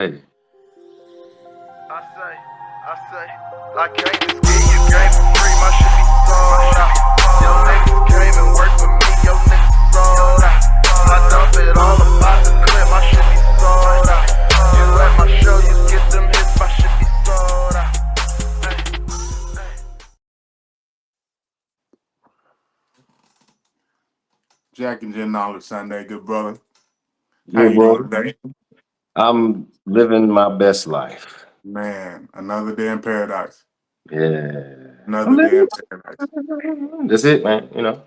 Hey, I can't just give you game for free. My shit be sold out. Your niggas came and worked for me. Your niggas sold out. I dump it all about the clip. My shit be sold out. You at my show, you get them hits. My shit be sold out. Jack and Jen Knowledge Sunday, good brother. How good you doing bro. today? I'm living my best life. Man, another day in paradise. Yeah. I'm Another day living. in paradise. That's it, man. Mm,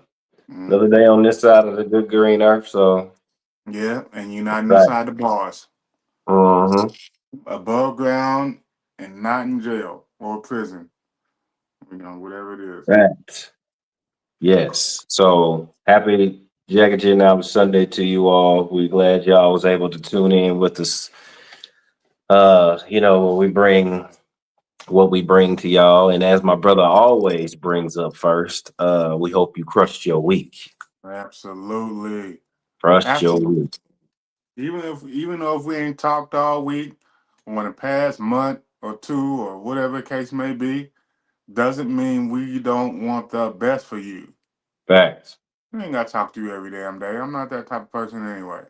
Another day on this side of the good green earth. So, yeah, and you're not right. inside the bars. Mm-hmm. Above ground and not in jail or prison. Whatever it is. Right. Yes. So happy Jacket Chin Album Sunday to you all. We're glad y'all was able to tune in with us. When we bring what we bring to y'all. And as my brother always brings up first, we hope you crushed your week. Absolutely. Crushed your Absolutely. week. Even though if we ain't talked all week or in the past month or two or whatever the case may be, doesn't mean we don't want the best for you. Facts. I ain't gotta talk to you every damn day. I'm not that type of person anyway.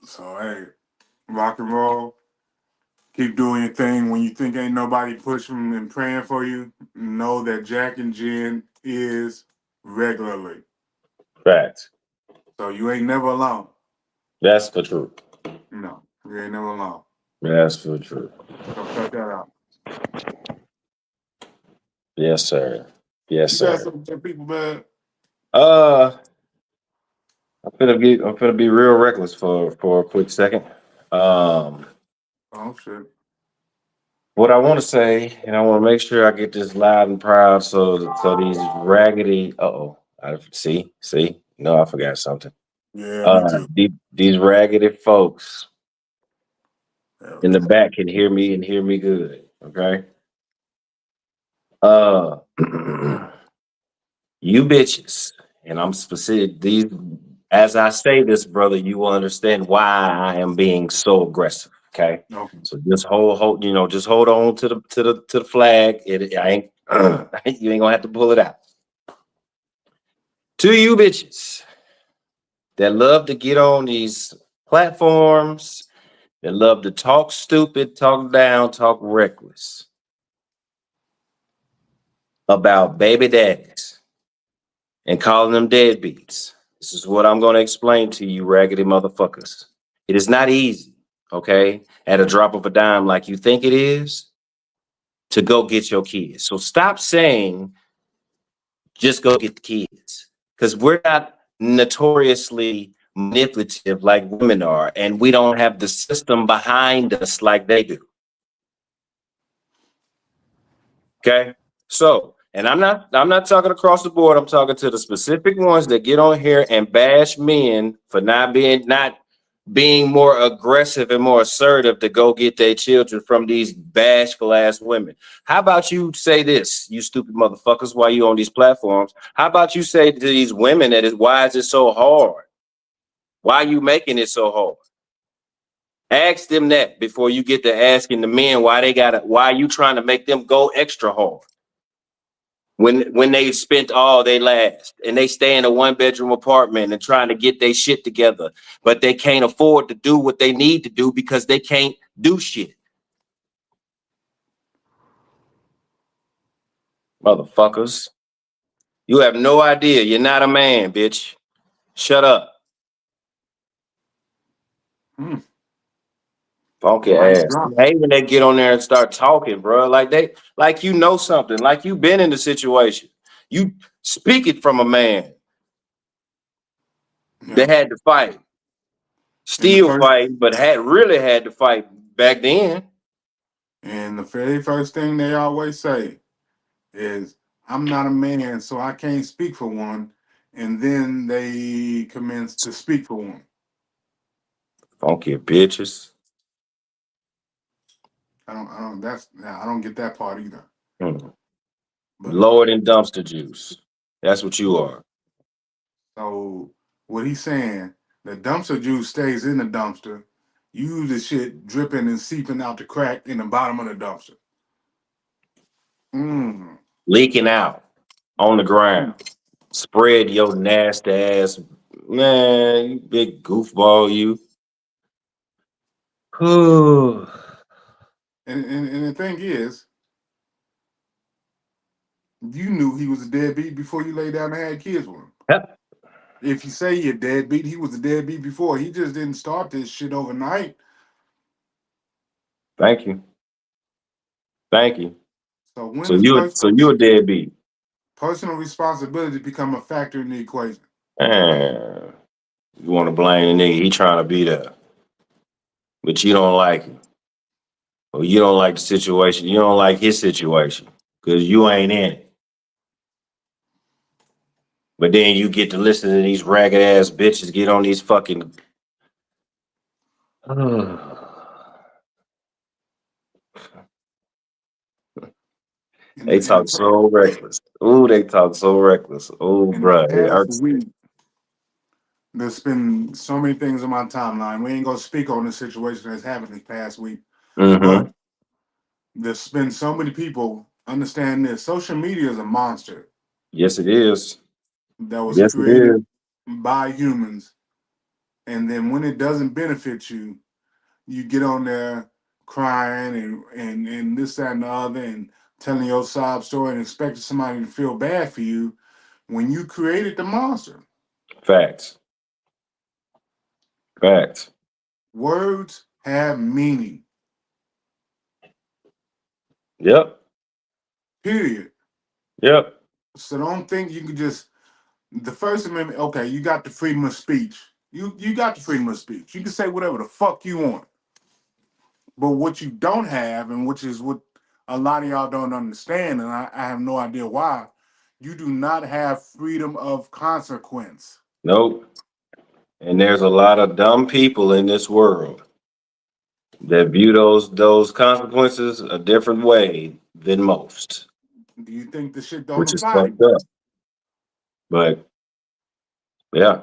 So hey, rock and roll. Keep doing your thing. When you think ain't nobody pushing and praying for you, know that Jack and Jen is regularly. Facts. So you ain't never alone. That's for true. No, you ain't never alone. That's for true. So cut that out. Yes, sir. Yes, You got sir. something for people, man? Uh, I'm finna be real reckless for a quick second. Um, Oh shit. what I want to say, and I want to make sure I get this loud and proud, so these raggedy. I see. No, I forgot something. Yeah, me too. These raggedy folks Hell in the yeah. back can hear me and hear me good. Okay. Uh, you bitches, and I'm specific. These, as I say this, brother, you will understand why I am being so aggressive. Okay. Okay. So just just hold on to the flag. I ain't you ain't gonna have to pull it out. To you bitches that love to get on these platforms, that love to talk stupid, talk down, talk reckless about baby daddies and calling them deadbeats. This is what I'm going to explain to you, raggedy motherfuckers. It is not easy, okay, at a drop of a dime like you think it is to go get your kids. So stop saying just go get the kids because we're not notoriously manipulative like women are, and we don't have the system behind us like they do. Okay. So, and I'm not talking across the board. I'm talking to the specific ones that get on here and bash men for not being more aggressive and more assertive to go get their children from these bashful ass women. How about you say this, you stupid motherfuckers, while you on these platforms? How about you say to these women why is it so hard? Why are you making it so hard? Ask them that before you get to asking the men why are you trying to make them go extra hard? When they spent all they last and they stay in a 1-bedroom apartment and trying to get their shit together, but they can't afford to do what they need to do because they can't do shit. Motherfuckers. You have no idea. You're not a man, bitch. Shut up. Hmm. Funky Mic ass. drop. I hate when they get on there and start talking, bro. Like you know something, like you've been in the situation. You speak it from a man that Yeah. had to fight. And the Still first fighting, but had to fight back then. and the very first thing they always say is, "I'm not a man, so I can't speak for one." And then they commence to speak for one. Funky bitches. I don't get that part either. Hmm. But Lower than dumpster juice. That's what you are. so what he's saying, the dumpster juice stays in the dumpster. You the shit dripping and seeping out the crack in the bottom of the dumpster. Leaking out on the ground. Spread your nasty ass. Man, you big goofball, you. Whew. And the thing is, you knew he was a deadbeat before you lay down and had kids with him. Yep. If you say you're deadbeat, he was a deadbeat before. He just didn't start this shit overnight. Thank you. Thank you. So when So does you a deadbeat. personal responsibility become a factor in the equation? You want to blame the nigga, he trying to be there. But you don't like him. Or you don't like the situation. You don't like his situation. Because you ain't in it. But then you get to listen to these ragged ass bitches get on these fucking. They talk so reckless. Ooh, they talk so reckless. Ooh, In bruh, the it past hurts. week, there's been so many things on my timeline. We ain't gonna speak on the situation that's happened this past week, Mm-hmm. but there's been so many people understand this. Social media is a monster Yes, it is. that was Yes, it created is. by humans, and then when it doesn't benefit you, you get on there crying and this, that, and the other, and telling your sob story and expecting somebody to feel bad for you when you created the monster. Facts. Facts. Words have meaning. Yep. Period. Yep. So don't think you can just the First Amendment. Okay, you got the freedom of speech. You got the freedom of speech. You can say whatever the fuck you want. But what you don't have, and which is what a lot of y'all don't understand, and I have no idea why, you do not have freedom of consequence. Nope. And there's a lot of dumb people in this world that view those consequences a different way than most, Do you think the shit don't which is apply to fucked you? up. But yeah,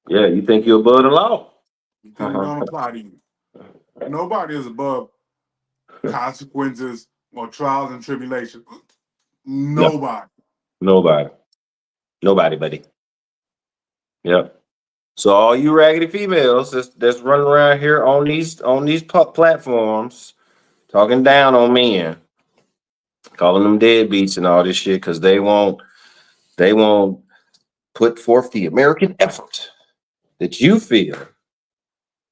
yeah, you think you're above the law? You think it don't apply to you? Nobody is above consequences or trials and tribulations. No, Nobody. nobody, buddy. Yep. So all you raggedy females that's running around here on these platforms talking down on men, calling them deadbeats and all this shit because they won't put forth the American effort that you feel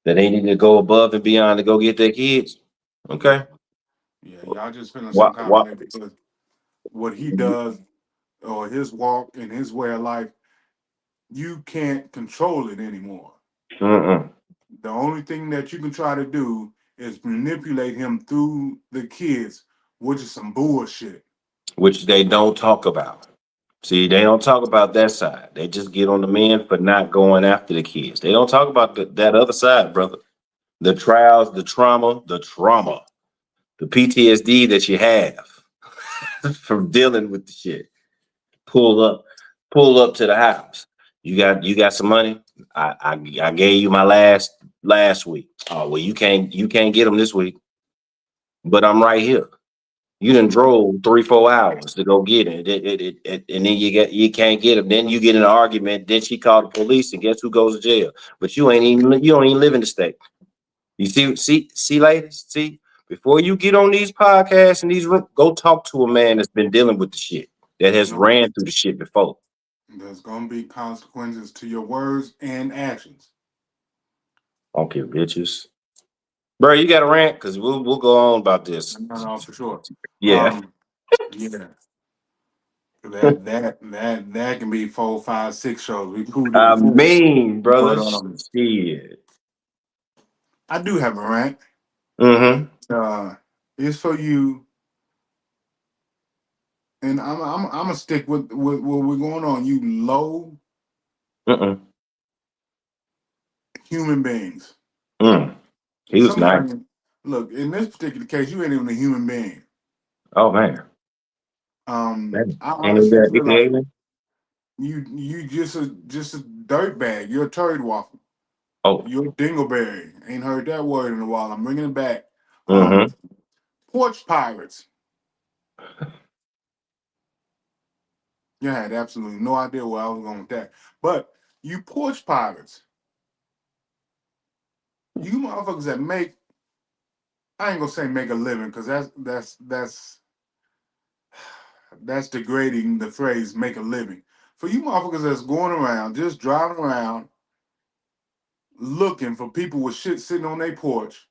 that they need to go above and beyond to go get their kids. Okay. Yeah, y'all just feeling some What kind of what way because what he does or his walk and his way of life, you can't control it anymore. mm-mm. The only thing that you can try to do is manipulate him through the kids, which is some bullshit. Which they don't talk about. See, they don't talk about that side. They just get on the men for not going after the kids. They don't talk about that other side, brother. The trials, the trauma, the PTSD that you have from dealing with the shit. Pull up, pull up to the house. You got some money. I gave you my last week. Oh well, you can't get them this week. But I'm right here. You done drove 3-4 hours to go get it, and then you can't get them. Then you get in an argument. Then she called the police, and guess who goes to jail? But you don't even live in the state. You see, ladies, see, before you get on these podcasts and these rooms, go talk to a man that's been dealing with the shit, that has No, ran through the shit before. there's gonna be consequences to your words and actions. I don't care, bitches. Bro, you got a rant? Because we'll go on about this. No, for sure. Yeah. Yeah. That can be 4, 5, 6 shows. We proved it I before. mean, But brother, shit. I do have a rant. Mm-hmm. It's for you, and I'm gonna stick with what we're going on. You low Mm-mm. human beings. Mm. He was nice. Somebody look in this particular case, you ain't even a human being. Oh man. Man. I Ain't he honestly that feel icky like alien? you just a dirt bag. You're a turd waffle. Oh. You're dingleberry. Ain't heard that word in a while. I'm bringing it back. Mm-hmm. Porch pirates. You had absolutely no idea where I was going with that. But you porch pirates, you motherfuckers that make, I ain't gonna say make a living, because that's degrading the phrase make a living. For you motherfuckers that's going around, just driving around, looking for people with shit sitting on their porch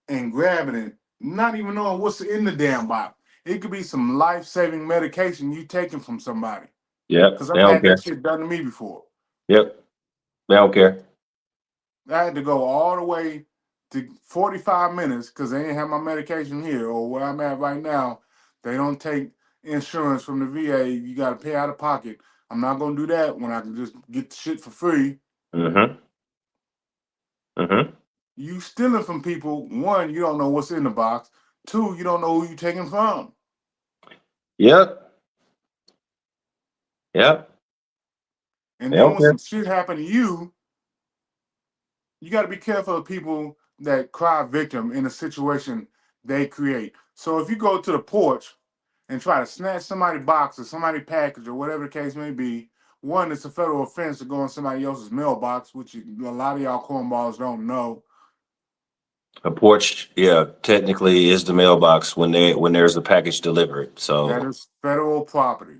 and grabbing it, not even knowing what's in the damn box. It could be some life-saving medication you taking from somebody. Yep. Because They I've don't had care. that shit done to me before. Yep. They don't care. I had to go all the way to 45 minutes because they didn't have my medication here, or where I'm at right now. They don't take insurance from the VA. You got to pay out of pocket. I'm not going to do that when I can just get the shit for free. Mm-hmm. Mm-hmm. You stealing from people. One, you don't know what's in the box. Two, you don't know who you taking from. Yep. Yep. And They then don't when care. some shit happen to you got to be careful of people that cry victim in a situation they create. So if you go to the porch and try to snatch somebody's box or somebody's package or whatever the case may be, one, it's a federal offense to go in somebody else's mailbox, which a lot of y'all cornballs don't know. A porch, yeah, technically is the mailbox when there's a package delivered. That So, is federal property.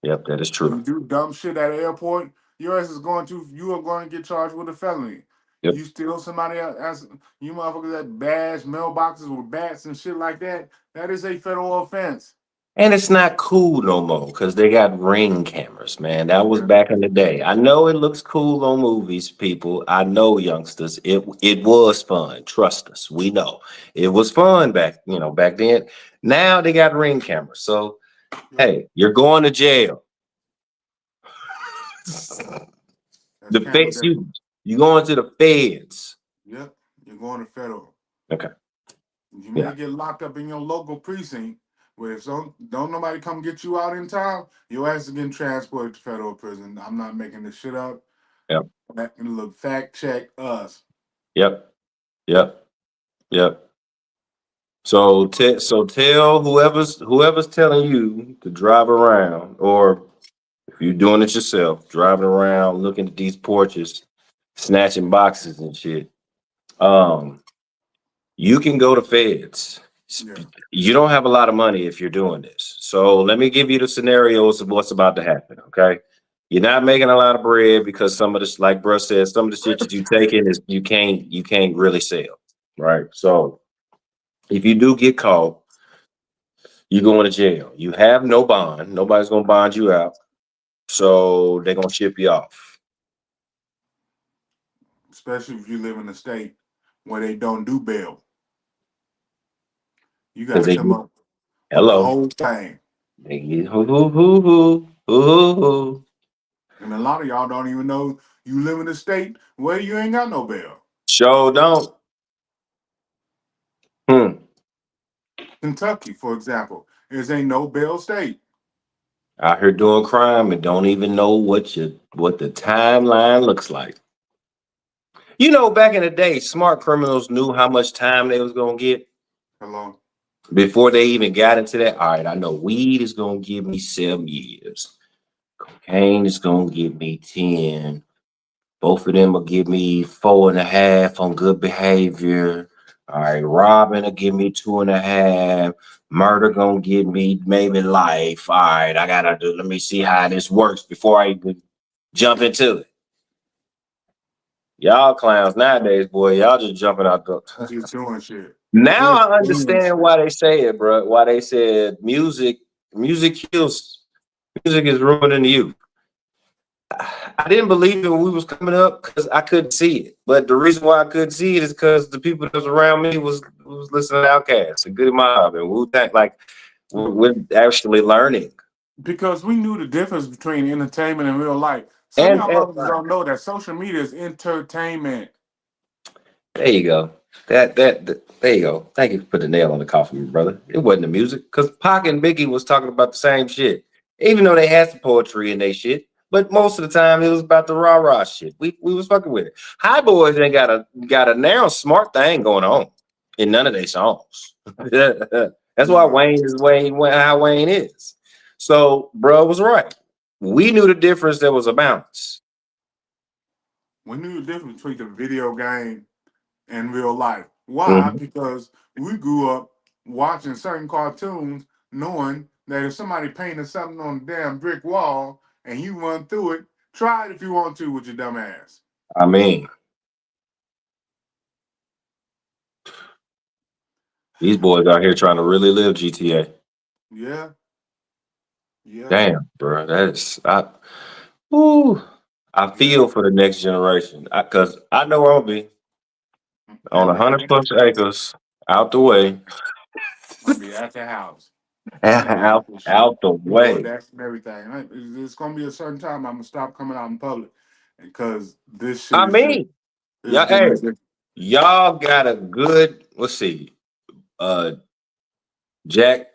yep, that is You true. do dumb shit at an airport, you are going to get charged with a felony. Yep. You steal somebody else, you motherfuckers that bash mailboxes with bats and shit like that, that is a federal offense. And it's not cool no more because they got Ring cameras, man. That was Yeah. back in the day. I know it looks cool on movies, people. I know, youngsters. It was fun. Trust us. We know it was fun back then. Now they got Ring cameras. So hey, you're going to jail. That's The camera feds, day. you going to the feds. Yep, you're going to federal. Okay. You may Yeah. get locked up in your local precinct, but if don't nobody come get you out in time, your ass is getting transported to federal prison. I'm not making this shit up. Yep. Look, fact check us. Yep. Yep. Yep. So tell whoever's telling you to drive around, or if you're doing it yourself, driving around looking at these porches, snatching boxes and shit. You can go to feds. Yeah. You don't have a lot of money if you're doing this. So let me give you the scenarios of what's about to happen. Okay. You're not making a lot of bread because some of this, like Bruh said, some of the shit that you taking is you can't really sell. Right. So if you do get caught, you're going to jail. You have no bond. Nobody's gonna bond you out. So they're gonna ship you off. Especially if you live in a state where they don't do bail. You got Because to they come get, up with the hello. whole thing. They get hoo. And a lot of y'all don't even know you live in a state where you ain't got no bail. Show don't. Kentucky, for example, is a no bail state. Out here doing crime and don't even know what the timeline looks like. You know, back in the day, smart criminals knew how much time they was gonna get Hello. before they even got into that. All right, I know weed is gonna give me 7 years. Cocaine is gonna give me 10. Both of them will give me 4.5 on good behavior. All right, robbing will give me 2.5. Murder gonna give me maybe life. All right, let me see how this works before I even jump into it. Y'all clowns nowadays, boy, y'all just jumping out the. Just doing shit. Now Just I doing understand shit. why they say it, bro. Why they said music kills. Music is ruining the youth. I didn't believe it when we was coming up because I couldn't see it. But the reason why I couldn't see it is because the people that was around me was listening to Outkast and Goody Mob and Wu-Tang. Like we're actually learning. Because we knew the difference between entertainment and real life. Some of And, y'all and motherfuckers don't know that social media is entertainment. there you go. There you go. Thank you for putting the nail on the coffin, brother. It wasn't the music because Pac and Biggie was talking about the same shit. Even though they had some poetry in their shit, But most of the time it was about the rah-rah shit. We was fucking with it. High Boys ain't got a narrow smart thing going on in none of their songs. That's why Wayne is how Wayne is. So bro was right. We knew the difference. There was a balance. We knew the difference between the video game and real life. Why? Mhm. Because we grew up watching certain cartoons, knowing that if somebody painted something on the damn brick wall and you run through it, try it if you want to with your dumb ass. I mean, these boys out here trying to really live GTA. Yeah. Yeah. Damn, bro. I feel for the next generation. Cause I know where I'm gonna be on 100+ acres out the way. I'll be at the house. out the way. That's and everything. It's gonna be a certain time I'm gonna stop coming out in public because this shit I is just mean, yeah, hey, y'all got a good, let's see, Jack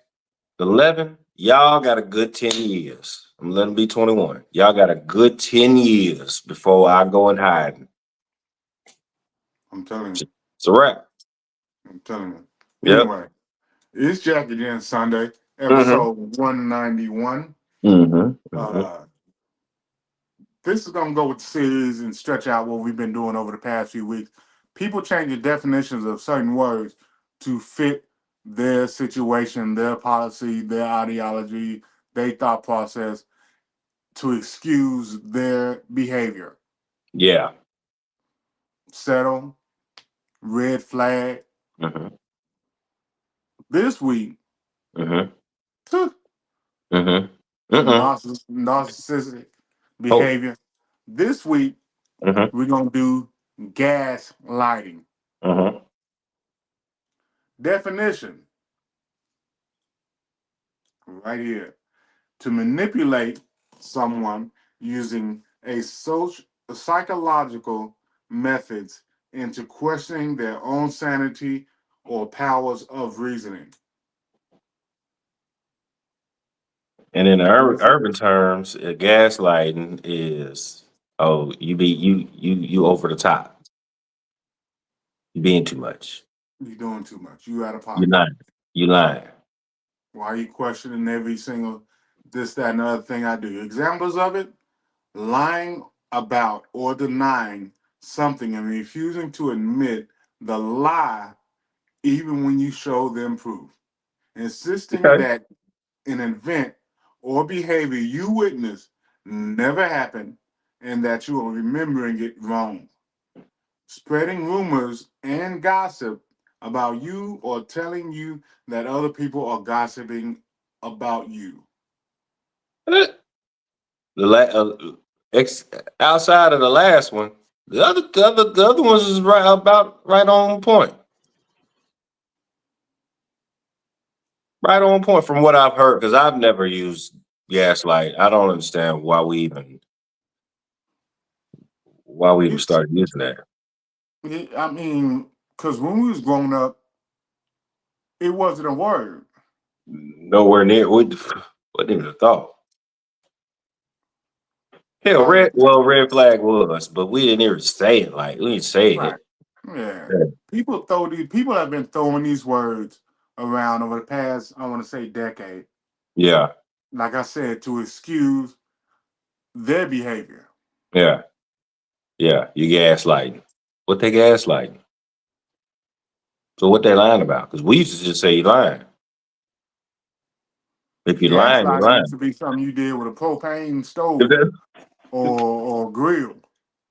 11, y'all got a good 10 years. I'm letting them be 21. Y'all got a good 10 years before I go and hide. I'm telling you. It's a wrap. I'm telling you. Yep. Anyway, it's Jack again Sunday, episode 191. This is gonna go with the series and stretch out what we've been doing over the past few weeks. People changing definitions of certain words to fit their situation, their policy, their ideology, their thought process to excuse their behavior. Yeah. Settle, red flag. This week, narcissistic behavior. This week, we're gonna do gas lighting. Definition right here: to manipulate someone using psychological methods into questioning their own sanity or powers of reasoning. And in urban terms, gaslighting is you over the top. You being too much. You're doing too much. You out of pocket. You're not. You lying. Why are you questioning every single this, that, and the other thing I do? Examples of it: lying about or denying something and refusing to admit the lie even when you show them proof. Insisting that an event or behavior you witnessed never happened and that you are remembering it wrong. Spreading rumors and gossip about you or telling you that other people are gossiping about you. Outside of the last one, the other ones is right on point. Right on point from what I've heard, because I've never used gaslight. I don't understand why we even started using that. I mean, because when we was growing up, it wasn't a word. Nowhere near. Wasn't even a thought. Hell, red flag was, but we didn't even say it. Like we didn't say it. Yeah. People have been throwing these words around over the past, I want to say, decade. Yeah. Like I said, to excuse their behavior. Yeah. Yeah. You gaslighting. What they gaslighting? So what they lying about? Because we used to just say you lying. If you're lying, you're lying. Used to be something you did with a propane stove or grill.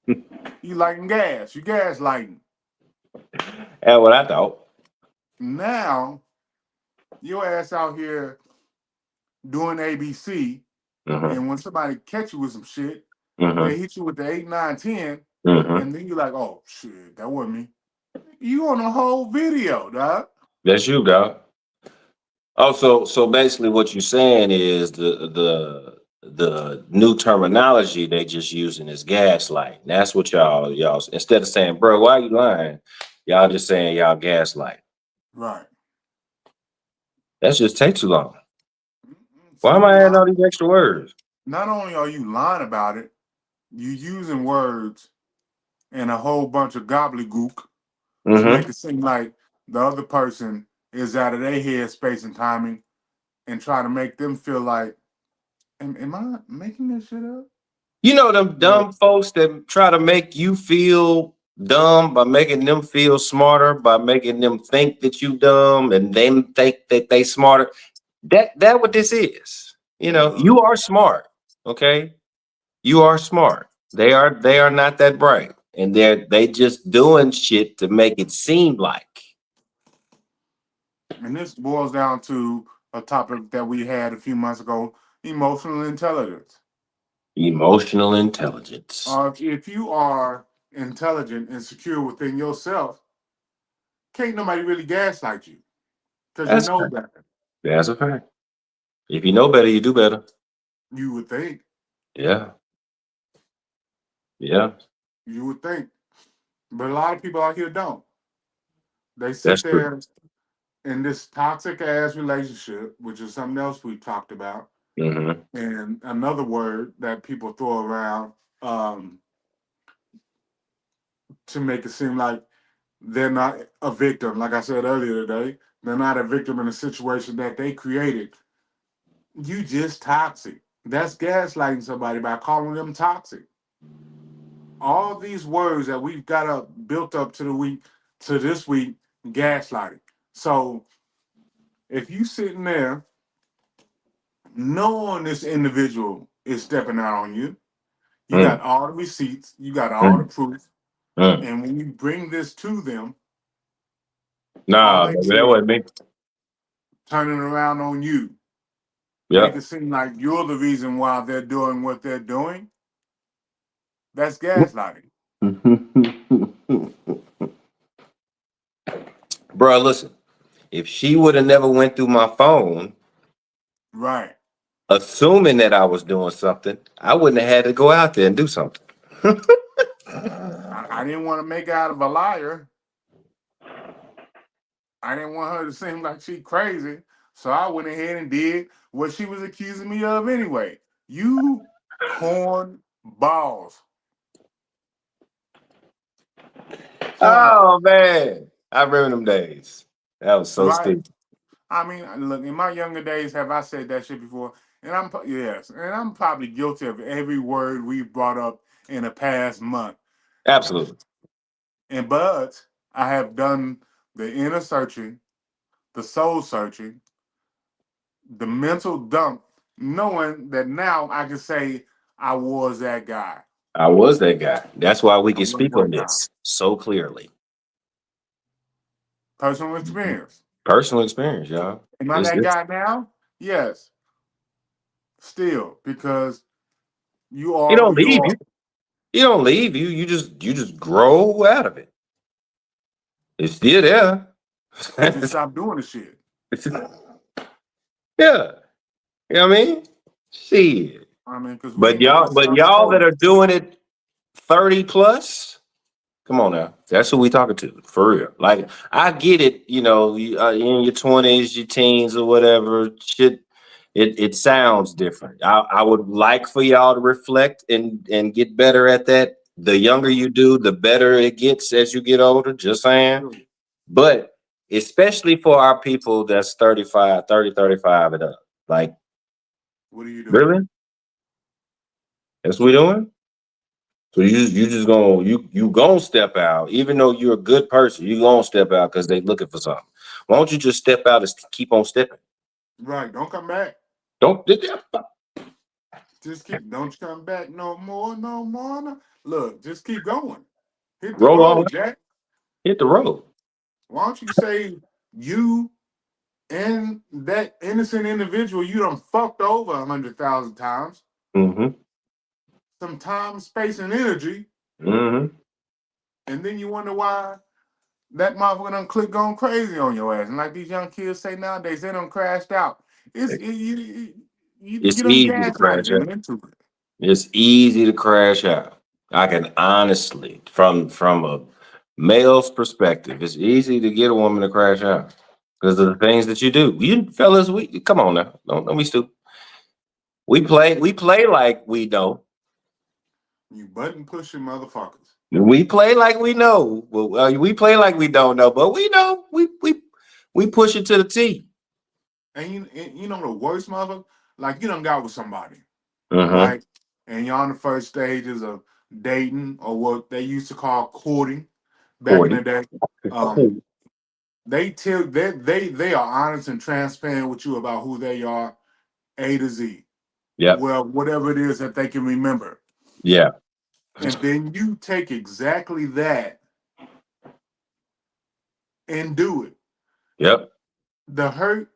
You lighting gas. You gaslighting. That's what I thought. Now, your ass out here doing ABC, and when somebody catch you with some shit, they hit you with the 8, 9, 10, and then you're like, oh shit, that wasn't me. You on a whole video, dog. That's you, dog. Oh, so basically what you're saying is the new terminology they just using is gaslight. That's what y'all instead of saying, bro, why are you lying? Y'all just saying y'all gaslight. Right. That's just take too long. Why am I adding all these extra words? not only are you lying about it, you using words and a whole bunch of gobbledygook to Mm-hmm. make it seem like the other person is out of their head space and timing and try to make them feel like, am I making this shit up? You know them But dumb folks that try to make you feel dumb by making them feel smarter, by making them think that you dumb and them think that they smarter. That what this is. You know, you are smart. Okay, you are smart. They are not that bright, and they just doing shit to make it seem like and this boils down to a topic that we had a few months ago: emotional intelligence. emotional intelligence. If you are intelligent and secure within yourself, can't nobody really gaslight you because you That's know fact. better. That's a fact. If you know better, you do better. You would think. Yeah, yeah, You would think. But a lot of people out here don't. They sit that's true. there in this toxic ass relationship, which is something else we talked about, Mm-hmm. and another word that people throw around to make it seem like they're not a victim. Like I said earlier today, they're not a victim in a situation that they created. You just toxic. That's gaslighting somebody by calling them toxic. All these words that we've got up built up to this week, gaslighting. So if you sitting there knowing this individual is stepping out on you, you got Mm, all the receipts, you got all the mm, proof, mm. and when you bring this to them, all Nah, they baby, say that is wasn't me. turning around on you, make Yep. it seem like you're the reason why they're doing what they're doing. That's gaslighting. Bro, listen. If she would have never went through my phone, Right. assuming that I was doing something, I wouldn't have had to go out there and do something. I didn't want to make out of a liar. I didn't want her to seem like she crazy. So I went ahead and did what she was accusing me of anyway. You corn balls. Cornball. Oh man, I remember them days. That was so Right. stupid. I mean, look, in my younger days, have I said that shit before? And yes, and I'm probably guilty of every word we brought up in the past month. Absolutely. But I have done the inner searching, the soul searching, the mental dump, knowing that now I can say I was that guy. I was that guy. That's why we I can was speak one on time. this so clearly. Personal Mhm. experience. Personal experience, y'all. Am I It's, that it's guy now? Yes, still, because you it are who don't you leave are. you. It don't leave you. You just grow out of it. It's still there. You just stop doing the shit. Yeah. You know what I mean? Shit. I mean, because we But ain't got no y'all that sugarcoat it. are doing it 30 plus, come on now. That's who we talking to, for real. Like, I get it, in your 20s, your teens or whatever, shit, it sounds different. I would like for y'all to reflect and get better at that. The younger you do, the better it gets as you get older, just saying. But especially for our people that's 35, 30, 35 and up. Like, What are you doing? really? That's what we doing? So you just gonna you gonna step out, even though you're a good person, you gonna step out because they looking for something. Why don't you just step out and keep on stepping? Right. Don't come back. Don't Just keep. Don't you come back no more, no more. No. Look, just keep going. Hit the roll on, road, Jack. hit the road. Why don't you say you and that innocent individual you done fucked over 100,000 times? Mm-hmm. Some time, space, and energy, Mm-hmm. and then you wonder why that motherfucker done click gone crazy on your ass. And like these young kids say nowadays, they done crashed out. You It's done easy to gaslighted crash them out. into it. It's easy to crash out. I can honestly, from a male's perspective, it's easy to get a woman to crash out because of the things that you do. You fellas, we come on now, don't be stupid. We play like we know. You button pushing motherfuckers. We play like we know. Well, we play like we don't know, but we know. We push it to the T. And you know the worst motherfucker? Like you done got with somebody, Mm-hmm. right? And you're on the first stages of dating or what they used to call courting back in the day. They tell they are honest and transparent with you about who they are, A to Z. Yeah. Well, whatever it is that they can remember. Yeah. And then you take exactly that and do it. Yep. The hurt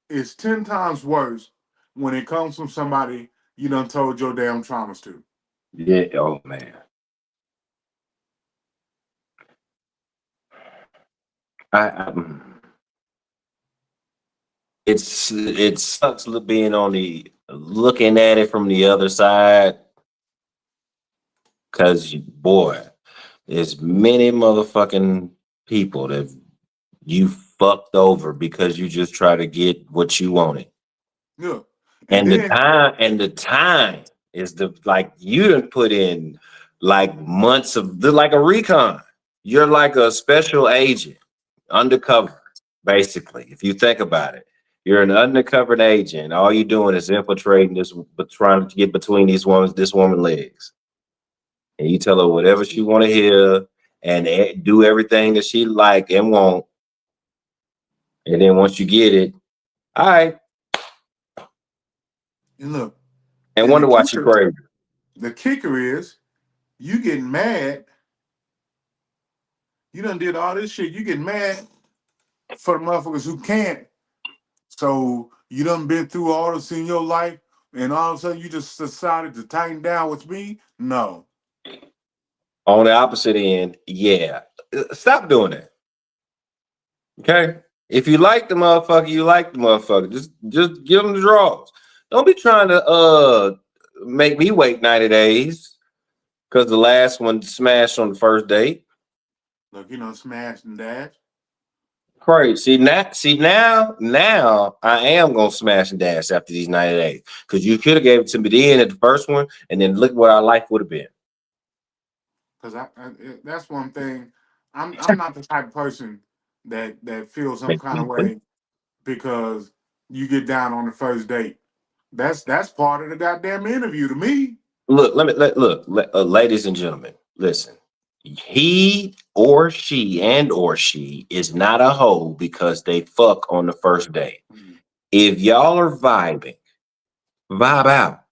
is 10 times worse when it comes from somebody you done told your damn traumas to. Yeah. Oh man. It sucks being on the looking at it from the other side, because boy, there's many motherfucking people that you fucked over because you just try to get what you wanted. Yeah. And the time is like you done put in like months of like a recon. You're like a special agent, undercover, basically. If you think about it, you're an undercover agent. All you're doing is infiltrating this, but trying to get between this woman's legs. And you tell her whatever she want to hear and do everything that she like and want. And then once you get it, all right. And look. And wonder why she crazy. The kicker is you getting mad. You done did all this shit. You get mad for the motherfuckers who can't. So you done been through all this in your life, and all of a sudden you just decided to tighten down with me? No. On the opposite end, yeah. Stop doing that. Okay? If you like the motherfucker, you like the motherfucker. Just give them the draws. Don't be trying to make me wait 90 days because the last one smashed on the first date. Look, you know, smash and dash. Crazy. Now I am gonna smash and dash after these 90 days. Because you could have gave it to me then at the first one, and then look what our life would have been. Because that's one thing. I'm not the type of person that feels some kind of way because you get down on the first date. That's part of the goddamn interview to me. Look, ladies and gentlemen, listen. He or she is not a hoe because they fuck on the first date. If y'all are vibing, vibe out.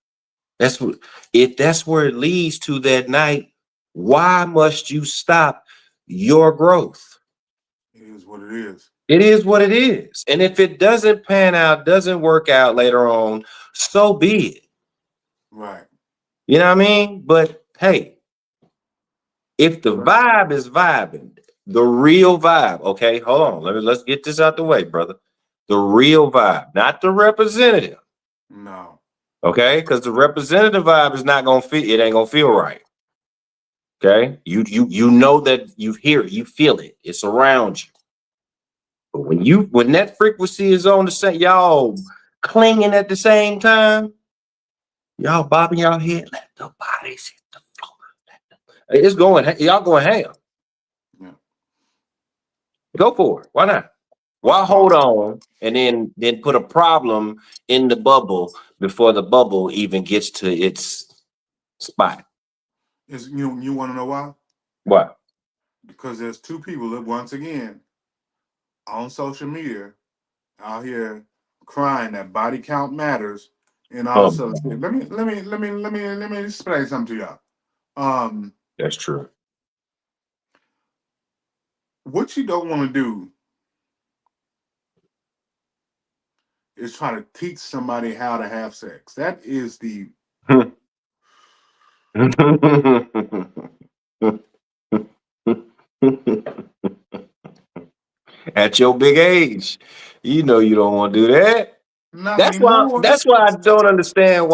If that's where it leads to that night, why must you stop your growth? It is what it is. It is what it is. And if it doesn't pan out, doesn't work out later on, so be it. Right. You know what I mean? But hey, if the vibe is vibing, the real vibe, okay, hold on. Let's get this out the way, brother. The real vibe, not the representative. No. Okay, because the representative vibe is not gonna feel. It ain't gonna feel right. Okay, you know that you hear it, you feel it. It's around you. But when that frequency is on the same, y'all clinging at the same time, y'all bobbing y'all head, let the bodies hit the floor. It's going. Y'all going ham. Yeah. Go for it. Why not? Why hold on and then put a problem in the bubble before the bubble even gets to its spot? You want to know why? Why? Because there's two people that once again on social media out here crying that body count matters and all this other shit. Let me explain something to y'all. That's true. What you don't want to do is try to teach somebody how to have sex. That is the at your big age, you know you don't want to do that. That's why I don't understand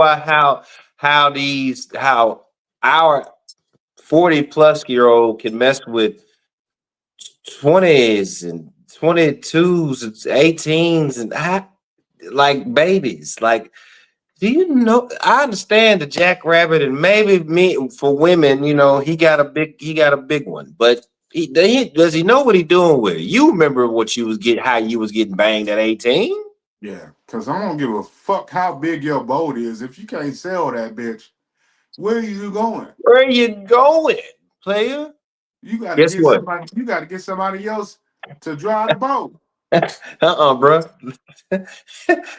how our 40-plus-year-old can mess with 20s and 22s and 18s and like babies. Like Do you know? I understand the Jackrabbit, and maybe me for women, you know, he got a big one. But does he know what he doing with it? You remember what you was getting, how you was getting banged at 18? Yeah, because I don't give a fuck how big your boat is. If you can't sell that bitch, where are you going? Where you going, player? You got to Guess get what? somebody. You got to get somebody else to drive the boat. Bro.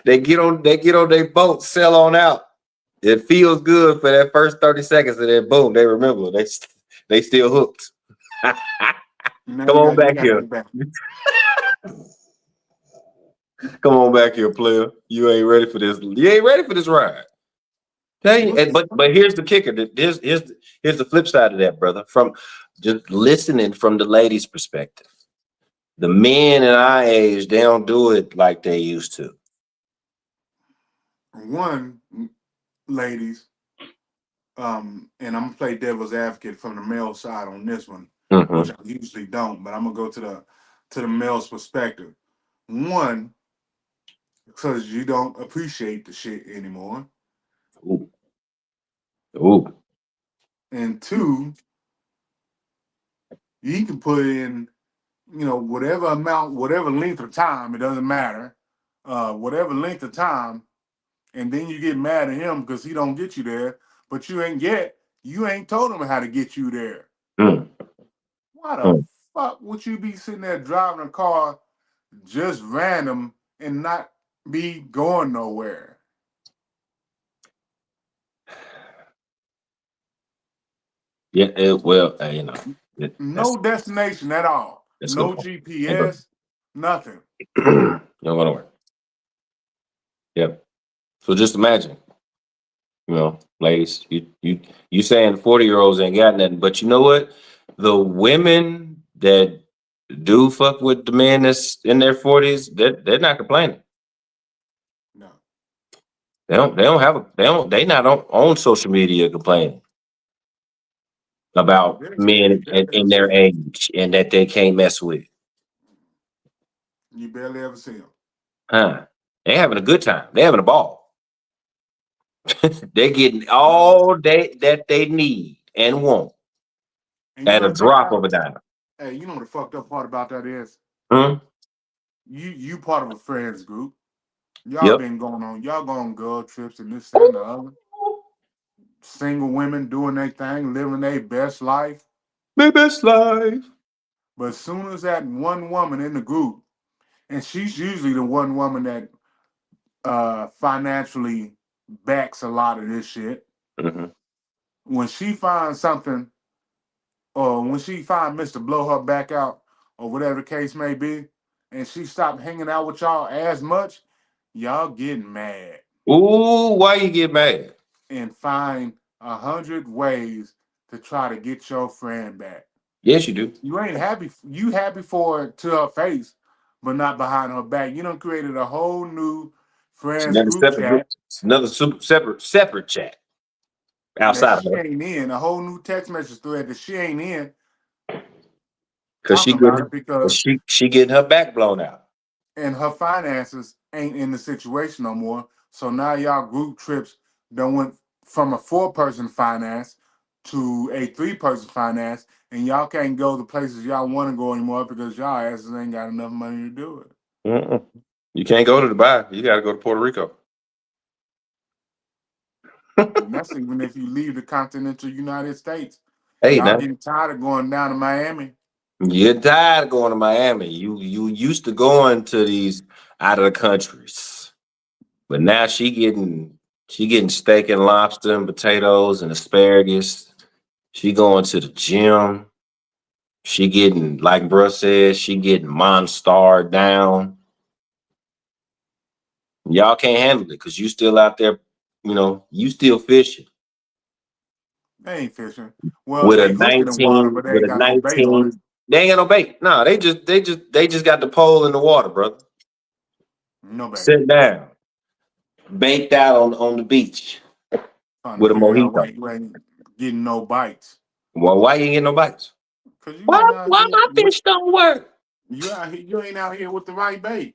They get on their boat, sell on out. It feels good for that first 30 seconds, and then boom, they remember they still hooked. Now Come on you back got to here. get back. Come on back here, player. You ain't ready for this. You ain't ready for this ride. Tell you, but here's the kicker. Here's the flip side of that, brother. From just listening from the lady's perspective, the men in our age, they don't do it like they used to. One, ladies, and I'm gonna play devil's advocate from the male side on this one, Mhm. which I usually don't, but I'm gonna go to the male's perspective. One, because you don't appreciate the shit anymore, Ooh. Ooh. and two, you can put in, whatever amount, whatever length of time, it doesn't matter, whatever length of time, and then you get mad at him because he don't get you there, but you ain't told him how to get you there. Mm. Why the Mm. fuck would you be sitting there driving a car just random and not be going nowhere? Yeah. Well, you know, No destination at all. that's a No good point. Ain't gonna- GPS, nothing. Don't gonna work. Yep. So just imagine, ladies, you saying 40-year-olds ain't got nothing, but you know what? The women that do fuck with the men that's in their 40s, they're not complaining. No. They not on social media complaining about You men barely ever in see their them. age and that they can't mess with. You barely ever see them. Huh? They having a good time. They having a ball. They're getting all that they need and want And at a drop of a dime. hey, you know what the fucked up part about that is? Hmm? You part of a friends group. Y'all Yep. been y'all go on girl trips and this, that, and the other. Single women doing their thing, living their best life. My best life. But as soon as that one woman in the group, and she's usually the one woman that financially backs a lot of this shit, Hmm. when she finds something, or when she finds Mr. Blow her back out, or whatever the case may be, and she stopped hanging out with y'all as much, y'all getting mad Ooh, why you get mad? and find 100 ways to try to get your friend back. Yes, you do. You ain't happy. You happy for her to her face, but not behind her back. You done created a whole new It's friends another group separate group. chat It's another separate chat that outside of she her. ain't in. A whole new text message thread that she ain't in. Cause Talking about it because she getting her back blown out. and her finances ain't in the situation no more. So now y'all group trips done went from a 4-person finance to a 3-person finance, and y'all can't go the places y'all want to go anymore because y'all asses ain't got enough money to do it. Mm-mm. You can't go to Dubai. You got to go to Puerto Rico. And that's even if you leave the continental United States. Hey, Y'all now getting tired of going down to Miami. you're tired of going to Miami. You used to going to these out of the countries, but now she getting steak and lobster and potatoes and asparagus. She going to the gym. She getting, like bruh said, she getting Monstar down. Y'all can't handle it because you still out there, you still fishing They ain't fishing. Well, with a they hooking the water, 19, but they ain't got no bait on it. They ain't got no bait. No, they just got the pole in the water, brother. No bait. Sit down, baked out on the beach Trying to with a figure out why mojito. you ain't getting no bites. Well, why you ain't getting no bites? Cause you Why ain't out why here my with fish don't work? you out here. You ain't out here with the right bait.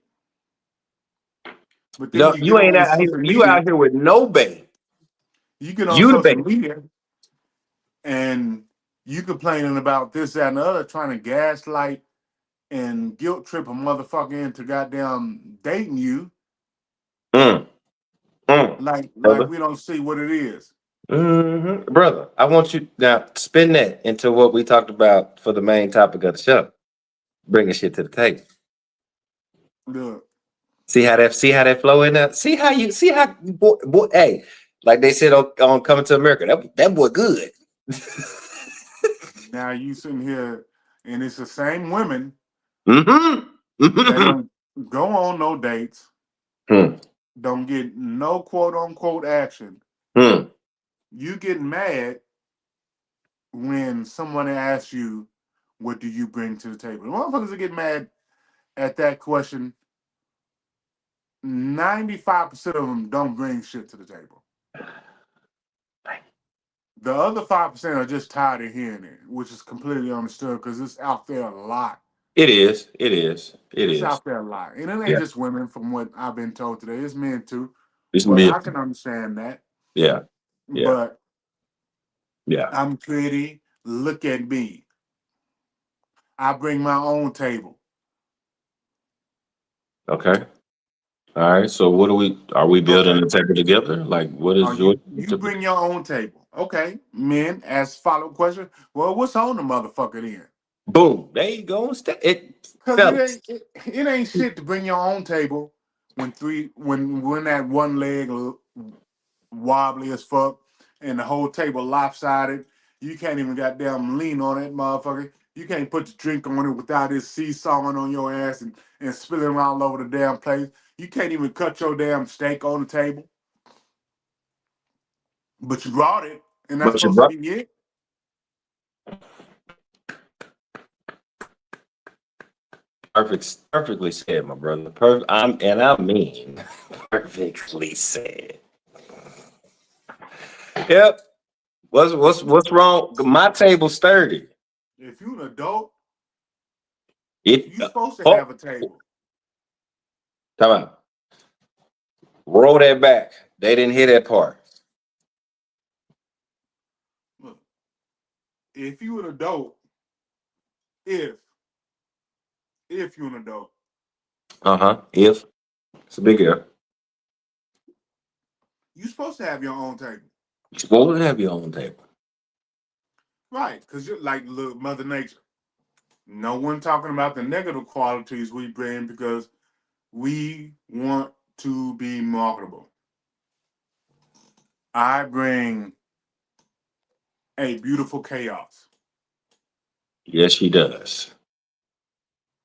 But then No, you get you ain't on out here. social You media, out here with no bait. you get on You the social bait. media and you complaining about this, that, and the other, trying to gaslight and guilt trip a motherfucker into goddamn dating you, Mm, like brother. we don't see what it is. Brother, I want you now spin that into what we talked about for the main topic of the show. Bringing shit to the table. Look, See how that flow in there? See how boy, hey, like they said on Coming to America, that boy good. now you sitting here, and it's the same women Mm-hmm. that Mm-hmm. don't go on no dates, Hmm. don't get no quote unquote action. Hmm. You get mad when someone asks you, "What do you bring to the table?" The motherfuckers that get mad at that question, 95% of them don't bring shit to the table. The other 5% are just tired of hearing it, which is completely understood because it's out there a lot. It is. It is. It It's is. out there a lot. And it ain't Yeah. just women, from what I've been told today. It's men too. It's But me. I can understand that. Yeah. Yeah. But Yeah. I'm pretty. Look at me. I bring my own table. Okay. All right. So what are we building Okay. the table together? Like what Oh, is your you bring your own table. Okay. Men ask follow-up question. Well, what's on the motherfucker then? boom? There you go. It Cause fellas. it ain't shit to bring your own table when that one leg wobbly as fuck and the whole table lopsided. You can't even goddamn lean on that motherfucker. You can't put the drink on it without it seesawing on your ass and spilling all over the damn place. You can't even cut your damn steak on the table. But you brought it, and that's But you supposed to brought be it. perfectly said, my brother. I mean perfectly said. Yep. What's wrong? My table's sturdy. If you're an adult, It you're supposed to oh, have a table. come on. Roll that back. They didn't hear that part. Look, if you're an adult, if you're an adult, Uh-huh. If it's a big if. you're supposed to have your own table. You're supposed to have your own table. Right, because you're like little Mother Nature. No one talking about the negative qualities we bring because we want to be marketable. I bring a beautiful chaos, Yes, she does.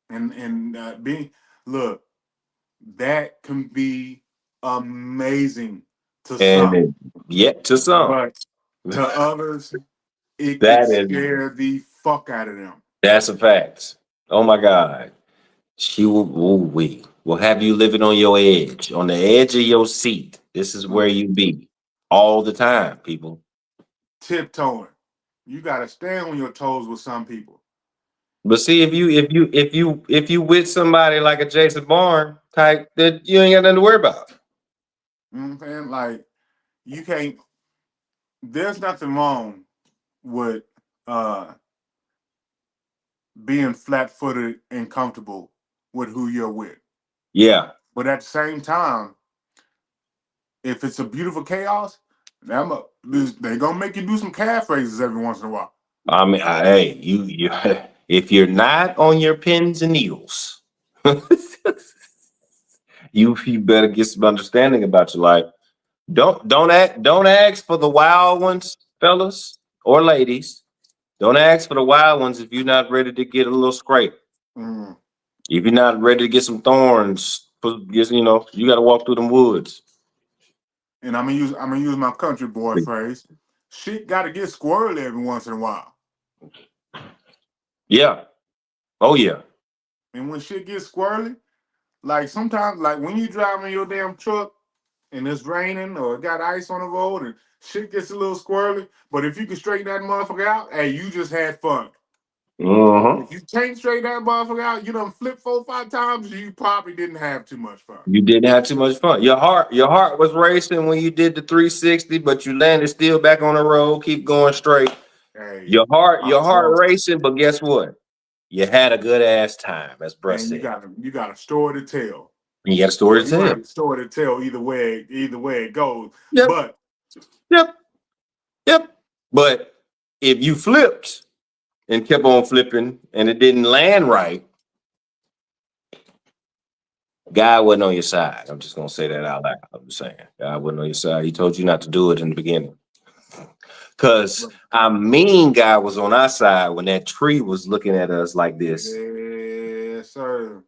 and being look, that can be amazing to And some, yet to some. but to others, it could That is scare the fuck out of them. that's a fact. Oh my God. She will have you living on your edge, on the edge of your seat. This is where you be all the time, people. Tiptoeing. You got to stay on your toes with some people. But see, if you with somebody like a Jason Bourne type, that you ain't got nothing to worry about. You know what I'm saying? Like, you can't, there's nothing wrong with uh being flat footed and comfortable with who you're with. Yeah. But at the same time, if it's a beautiful chaos, they're gonna make you do some calf raises every once in a while. I mean, hey, you if you're not on your pins and needles, you better get some understanding about your life. Don't ask for the wild ones, fellas or ladies. Don't ask for the wild ones if you're not ready to get a little scrape. Mm. If you're not ready to get some thorns, you know, you got to walk through them woods. And I'm gonna use my country boy phrase. Shit gotta get squirrely every once in a while. Yeah. Oh yeah. And when shit gets squirrely, like sometimes, like when you driving your damn truck and it's raining or it got ice on the road and shit gets a little squirrely, but if you can straighten that motherfucker out, hey, you just had fun. If you can't straighten that motherfucker out, you done flip 4 or 5 times, you probably didn't have too much fun. You didn't have too much fun. Your heart was racing when you did the 360, but you landed still back on the road. Keep going straight. Hey, Your I'm heart telling you, racing, but guess what? You had a good ass time, as Bruh and said. you got a story to tell. You got a story Or to you gonna tell. have a story to tell either way it goes. Yep, But yep, yep. But if you flipped and kept on flipping and it didn't land right, God wasn't on your side. I'm just gonna say that out loud. I'm just saying, God wasn't on your side. He told you not to do it in the beginning. Cause God was on our side when that tree was looking at us like this. yes, sir.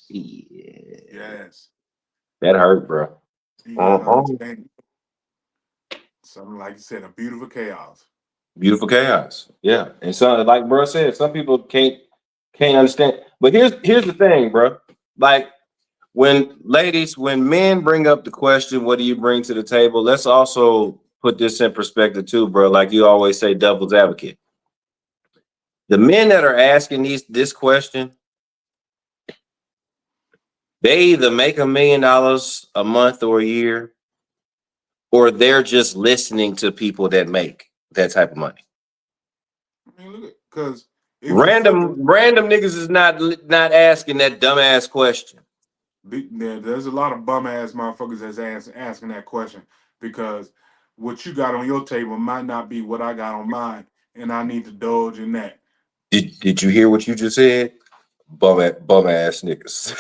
Yeah. Yes. That hurt, bro. You gotta understand. Something like you said, a beautiful chaos. Beautiful chaos. Yeah. And so, like bro said, some people can't understand. But here's the thing, bro. Like when men bring up the question, what do you bring to the table? Let's also put this in perspective too, bro. Like you always say, devil's advocate. The men that are asking this question, they either make $1 million a month or a year, or they're just listening to people that make that type of money. I mean, look, because Random niggas is not asking that dumbass question. there's a lot of bum ass motherfuckers that's asking that question because what you got on your table might not be what I got on mine, and I need to indulge in that. Did you hear what you just said? Bum ass niggas.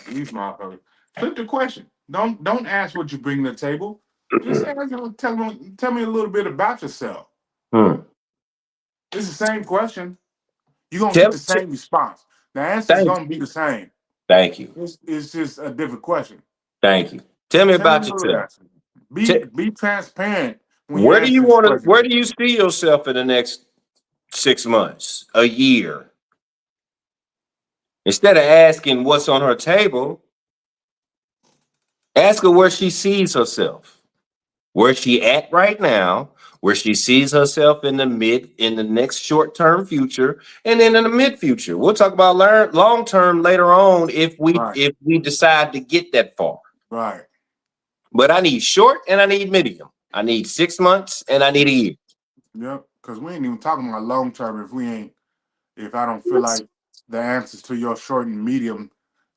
These motherfuckers. Flip the question. Don't ask what you bring to the table. Just ask them, tell me a little bit about yourself. It's the same question. You're gonna get the same response. The answer's gonna be the same. Thank you. It's just a different question. Thank you. Tell me about a little yourself. answer. Be transparent when you Where do you answer want to? questions. Where do you see yourself in the next 6 months, a year? Instead of asking what's on her table, ask her where she sees herself, where she at right now, where she sees herself in the next short-term future, and then in the mid future. We'll talk about long term later on if we decide to get that far. Right. But I need short and I need medium. I need 6 months and I need a year. Yep. Because we ain't even talking about long term if I don't feel like the answers to your short and medium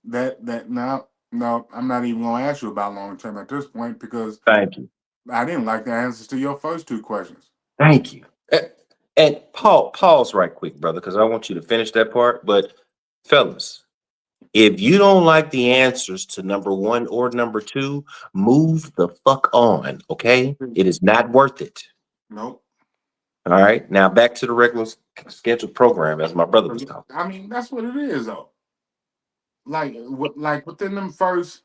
no, I'm not even gonna ask you about long term at this point because Thank you. I didn't like the answers to your first 2 questions. Thank you. And pause right quick, brother, because I want you to finish that part. But fellas, if you don't like the answers to number 1 or number 2, move the fuck on, okay? It is not worth it. Nope. All right. Now back to the regular scheduled program, as my brother was talking. I mean, that's what it is, though. Like within them first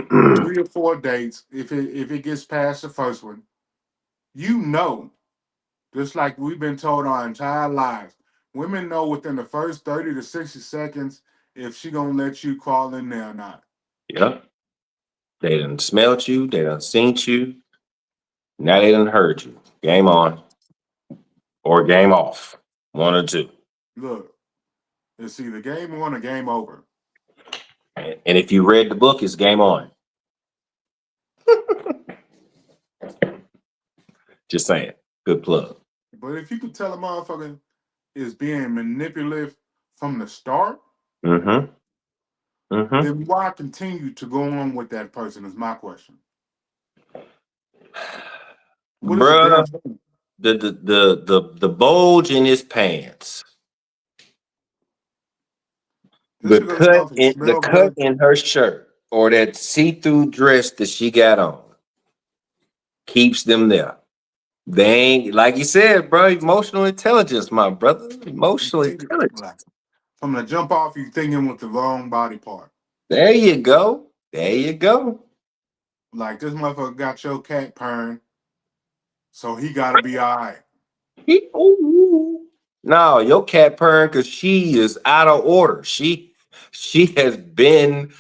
3 or 4 dates, if it gets past the first one, just like we've been told our entire lives, women know within the first 30 to 60 seconds if she gonna let you crawl in there or not. Yeah. They done smelled you. They done seen you. Now they done heard you. Game on or game off. 1 or 2. Look, it's either game on or game over. And if you read the book, it's game on. Just saying. Good plug. But if you could tell a motherfucker is being manipulative from the start, then why continue to go on with that person is my question. Bruh, the bulge in his pants. The cut in her shirt or that see-through dress that she got on keeps them there. They ain't, like you said, bro, emotional intelligence, my brother. Emotional intelligence. From the jump off, you thinking with the wrong body part. There you go. There you go. Like this motherfucker got your cat purring, so he gotta be all right. No, your cat purring because she is out of order. She has been,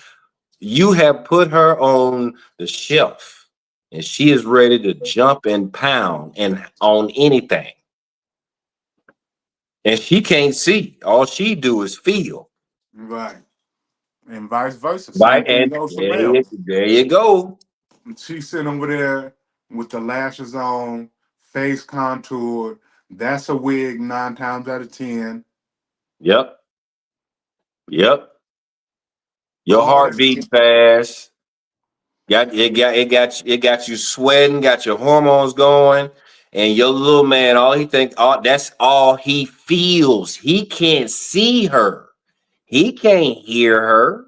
you have put her on the shelf and she is ready to jump and pound and on anything. And she can't see. All she do is feel. Right. And vice versa. Right. Same thing And goes for males. there you go. She's sitting over there with the lashes on, face contoured. That's a wig 9 times out of 10. Yep. Yep. Your All heart that beating shit. fast. Got you sweating, got your hormones going, and your little man, that's all he feels. He can't see her. He can't hear her.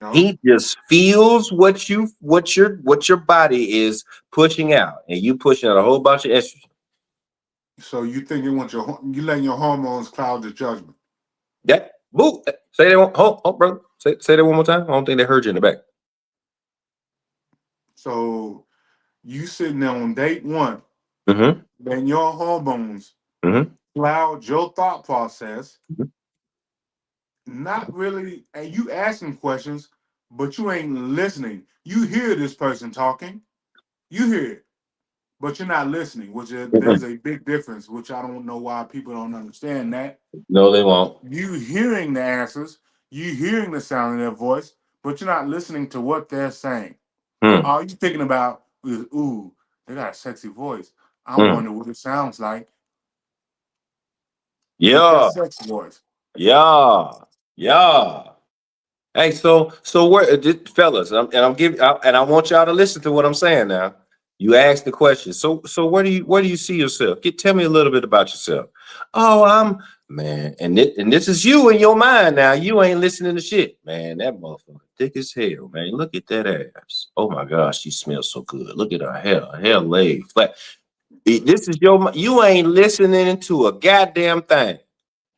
No? He just feels what your body is pushing out, and you pushing out a whole bunch of estrogen. So you think you letting your hormones cloud your judgment. That boo. Say that one. Hold, brother. Say that one more time. I don't think they heard you in the back. So you sitting there on date 1, Mm-hmm. then your hormones Mm-hmm. cloud your thought process. Mhm. Not really, and you asking questions, but you ain't listening. You hear this person talking, you hear it, but you're not listening, there's a big difference, which I don't know why people don't understand that. No, they won't. You hearing the answers, you hearing the sound of their voice, but you're not listening to what they're saying. Hmm. All you thinking about is, ooh, they got a sexy voice. I Hmm. wonder what it sounds like. With Yeah. that sex voice. Yeah. Yeah. Hey, so where, fellas, and I want y'all to listen to what I'm saying now. You asked the question. So where do you see yourself? Tell me a little bit about yourself. Oh, I'm man, and this is you in your mind now. You ain't listening to shit, man. That motherfucker thick as hell, man. Look at that ass. Oh my gosh, she smells so good. Look at her hair laid flat. This is you ain't listening to a goddamn thing.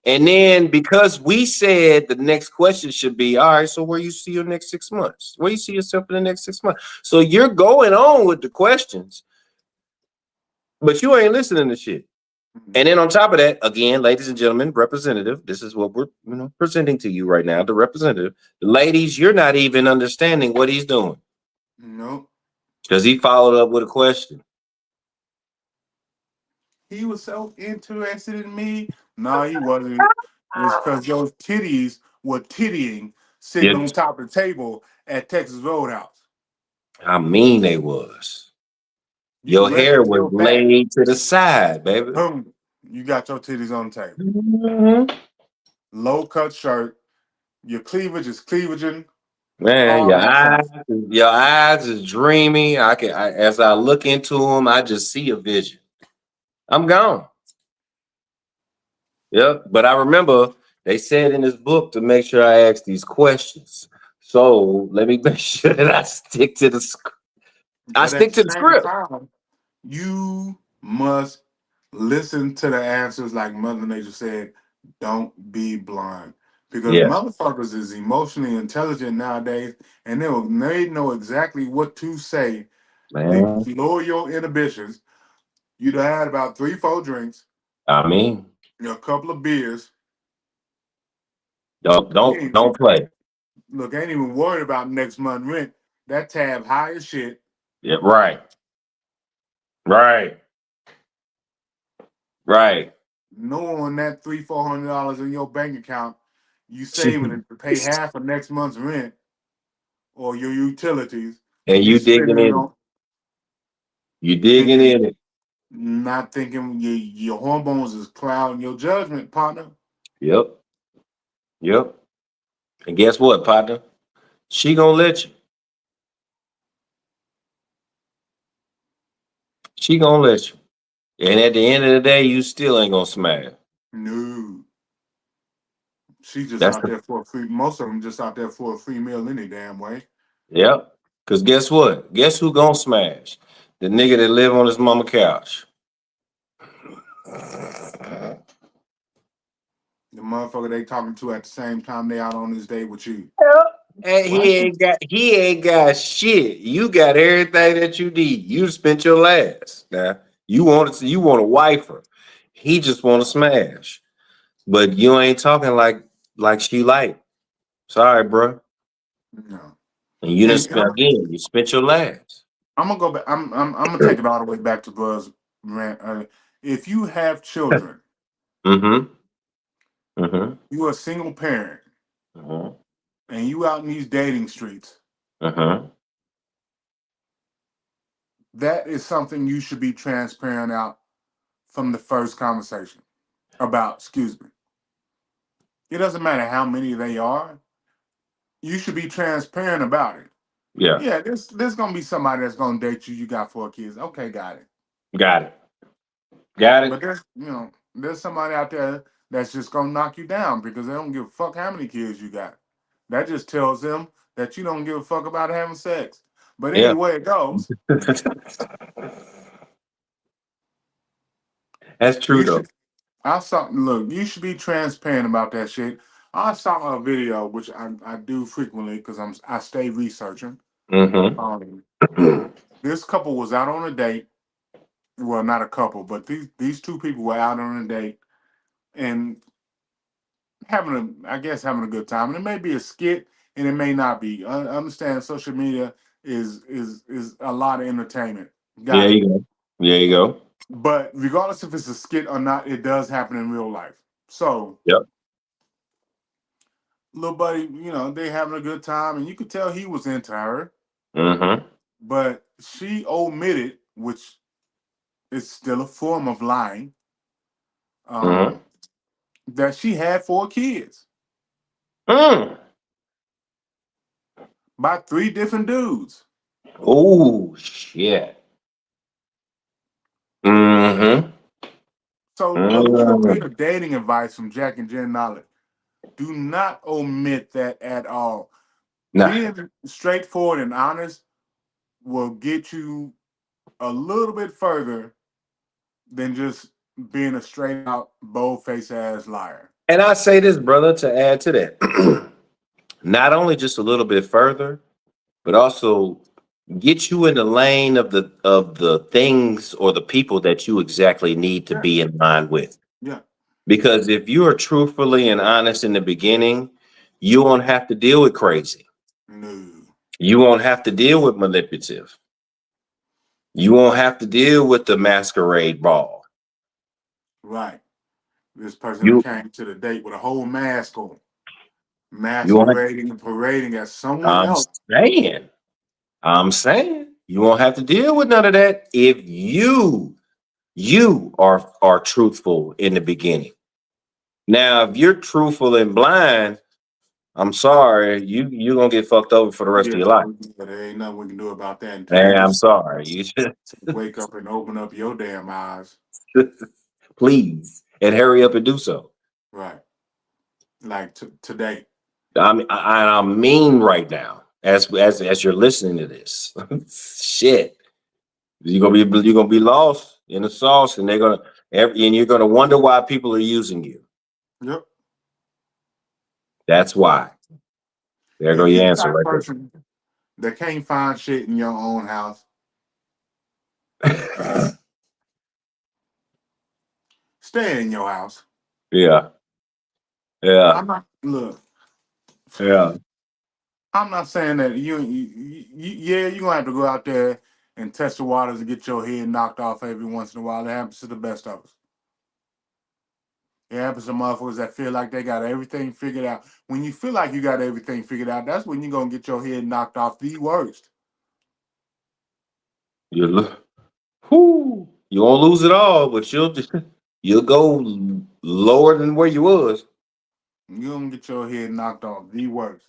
And then because we said the next question should be, all right, so where you see your next 6 months? Where you see yourself in the next 6 months? So you're going on with the questions, but you ain't listening to shit. And then on top of that, again, ladies and gentlemen, representative, this is what we're presenting to you right now, the representative. Ladies, you're not even understanding what he's doing. No. Because he followed up with a question. He was so interested in me. No, he wasn't. It's because those titties were tittying sitting Yeah. on top of the table at Texas Roadhouse. How mean they was. You Your hair rested was your back. laid to the side, baby. Boom. You got your titties on the table. Mm-hmm. Low cut shirt. Your cleavage is cleavaging. Man, All that stuff. your eyes is dreamy. As I look into them, I just see a vision. I'm gone. Yep. But I remember they said in this book to make sure I ask these questions. So let me make sure that I stick to the script. But at the same time, you must listen to the answers like Mother Nature said, don't be blind. Because Yeah. motherfuckers is emotionally intelligent nowadays, and they know exactly what to say. They Man. lower your inhibitions. You'd have had about 3-4 drinks, I mean, a couple of beers. don't play. Look, ain't even worried about next month rent. That tab high as shit. Yeah, right. Right. Right. Knowing that $300-400 in your bank account, you saving it to pay half of next month's rent or your utilities. And You you digging spending in. on You digging thinking, in it. not thinking your hormones is clouding your judgment, partner. Yep. Yep. And guess what, partner? She gonna let you. She gonna let you. And at the end of the day, you still ain't gonna smash. No. She just That's out there for a free. Most of them just out there for a free meal any damn way. Yep. Cause guess what? Guess who gonna smash? The nigga that live on his mama couch. The motherfucker they talking to at the same time they out on this date with you. And he ain't got shit. You got everything that you need. You spent your last. Now you want to wife her. He just want to smash. But you ain't talking like she like. Sorry, bro. No. And you And didn't again. You spent your last. I'm gonna go back. I'm gonna take it all the way back to Buzz rant. If you have children, Mm-hmm. Mm-hmm. You a single parent, Mm-hmm. and you out in these dating streets. Mm-hmm. That is something you should be transparent out from the first conversation about. Excuse me. It doesn't matter how many they are. You should be transparent about it. Yeah. Yeah, there's gonna be somebody that's gonna date you. You got 4 kids. Okay, got it. Got it. Got But it. there's somebody out there that's just gonna knock you down because they don't give a fuck how many kids you got. That just tells them that you don't give a fuck about having sex. But Yeah. anyway, it goes. That's true You though. should. I saw. Look, you should be transparent about that shit. I saw a video which I do frequently because I stay researching. Mm-hmm. Um, this couple was out on a date. Well, not a couple, but these two people were out on a date and having a good time. And it may be a skit, and it may not be. I understand social media is a lot of entertainment. There Got it. you go. There you go. But regardless if it's a skit or not, it does happen in real life. So, Yep. little buddy, they having a good time, and you could tell he was into her, Mm-hmm. but she omitted, which is still a form of lying, Mm-hmm. that she had 4 kids Mm. by 3 different dudes. Oh shit. Mm-hmm. So, little bit Mm. of dating advice from Jack and Jen Knowledge. Do not omit that at all. Nah. Being straightforward and honest will get you a little bit further than just being a straight out bold faced ass liar. And I say this, brother, to add to that. Not only just a little bit further, but also get you in the lane of the things or the people that you exactly need to Yeah, be in line with. yeah. Because if you are truthfully and honest in the beginning, you won't have to deal with crazy. No. You won't have to deal with manipulative. You won't have to deal with the masquerade ball. Right. This person that You came to the date with a whole mask on, you won't masquerading and parading as someone I'm else. saying, I'm saying you won't have to deal with none of that if you are truthful in the beginning. Now, if you're truthful and blind, I'm sorry, you're gonna get fucked over for the rest of Yeah, your life. there ain't nothing we can do about that until Hey, you I'm just sorry. You wake up and open up your damn eyes. please and hurry up and do so. Right. Like today. I'm mean right now as you're listening to this. Shit, you're gonna be lost in the sauce, and and you're gonna wonder why people are using you. Yep. That's why. There go If you your the answer type right person that can't find shit in your own house, there. stay in your house. Yeah, yeah, Look, yeah. I'm not saying that yeah, you're gonna have to go out there and test the waters and get your head knocked off every once in a while. It happens to the best of us. It happens to motherfuckers that feel like they got everything figured out. When you feel like you got everything figured out, that's when you're gonna get your head knocked off the worst. You look. Whoo, you won't lose it all, but you'll go lower than where you was You're gonna get your head knocked off the worst.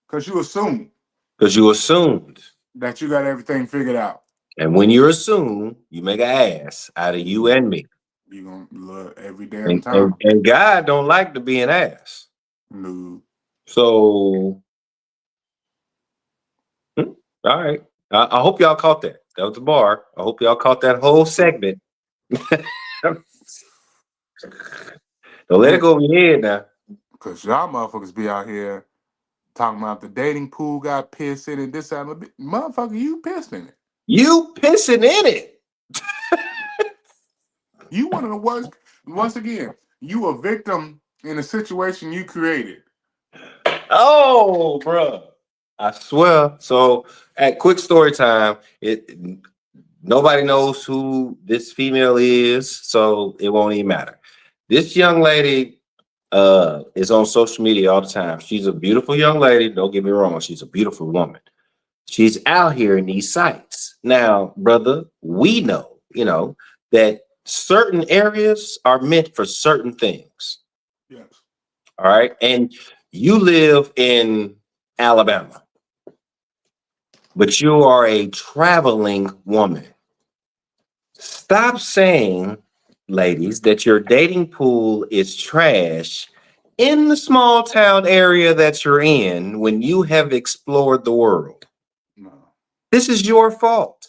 Cause you assume because you assumed. that you got everything figured out. And when you assume, you make an ass out of you and me. You're gonna look every damn And, time. God don't like to be an ass. No. So, all right. I hope y'all caught that. That was the bar. I hope y'all caught that whole segment. Don't let it go over your head now. Cause y'all motherfuckers be out here talking about the dating pool got pissed in it, this that, and the motherfucker, you pissed in it. You pissing in it. You one of the worst. Once again, you a victim in a situation you created. Oh, bro. I swear. So at quick story time, nobody knows who this female is, so it won't even matter. This young lady is on social media all the time. She's a beautiful young lady. Don't get me wrong. She's a beautiful woman. She's out here in these sites. Now, brother, we know, that certain areas are meant for certain things. Yes. All right. And you live in Alabama, but you are a traveling woman. Stop saying, ladies, that your dating pool is trash in the small town area that you're in when you have explored the world. No. This is your fault.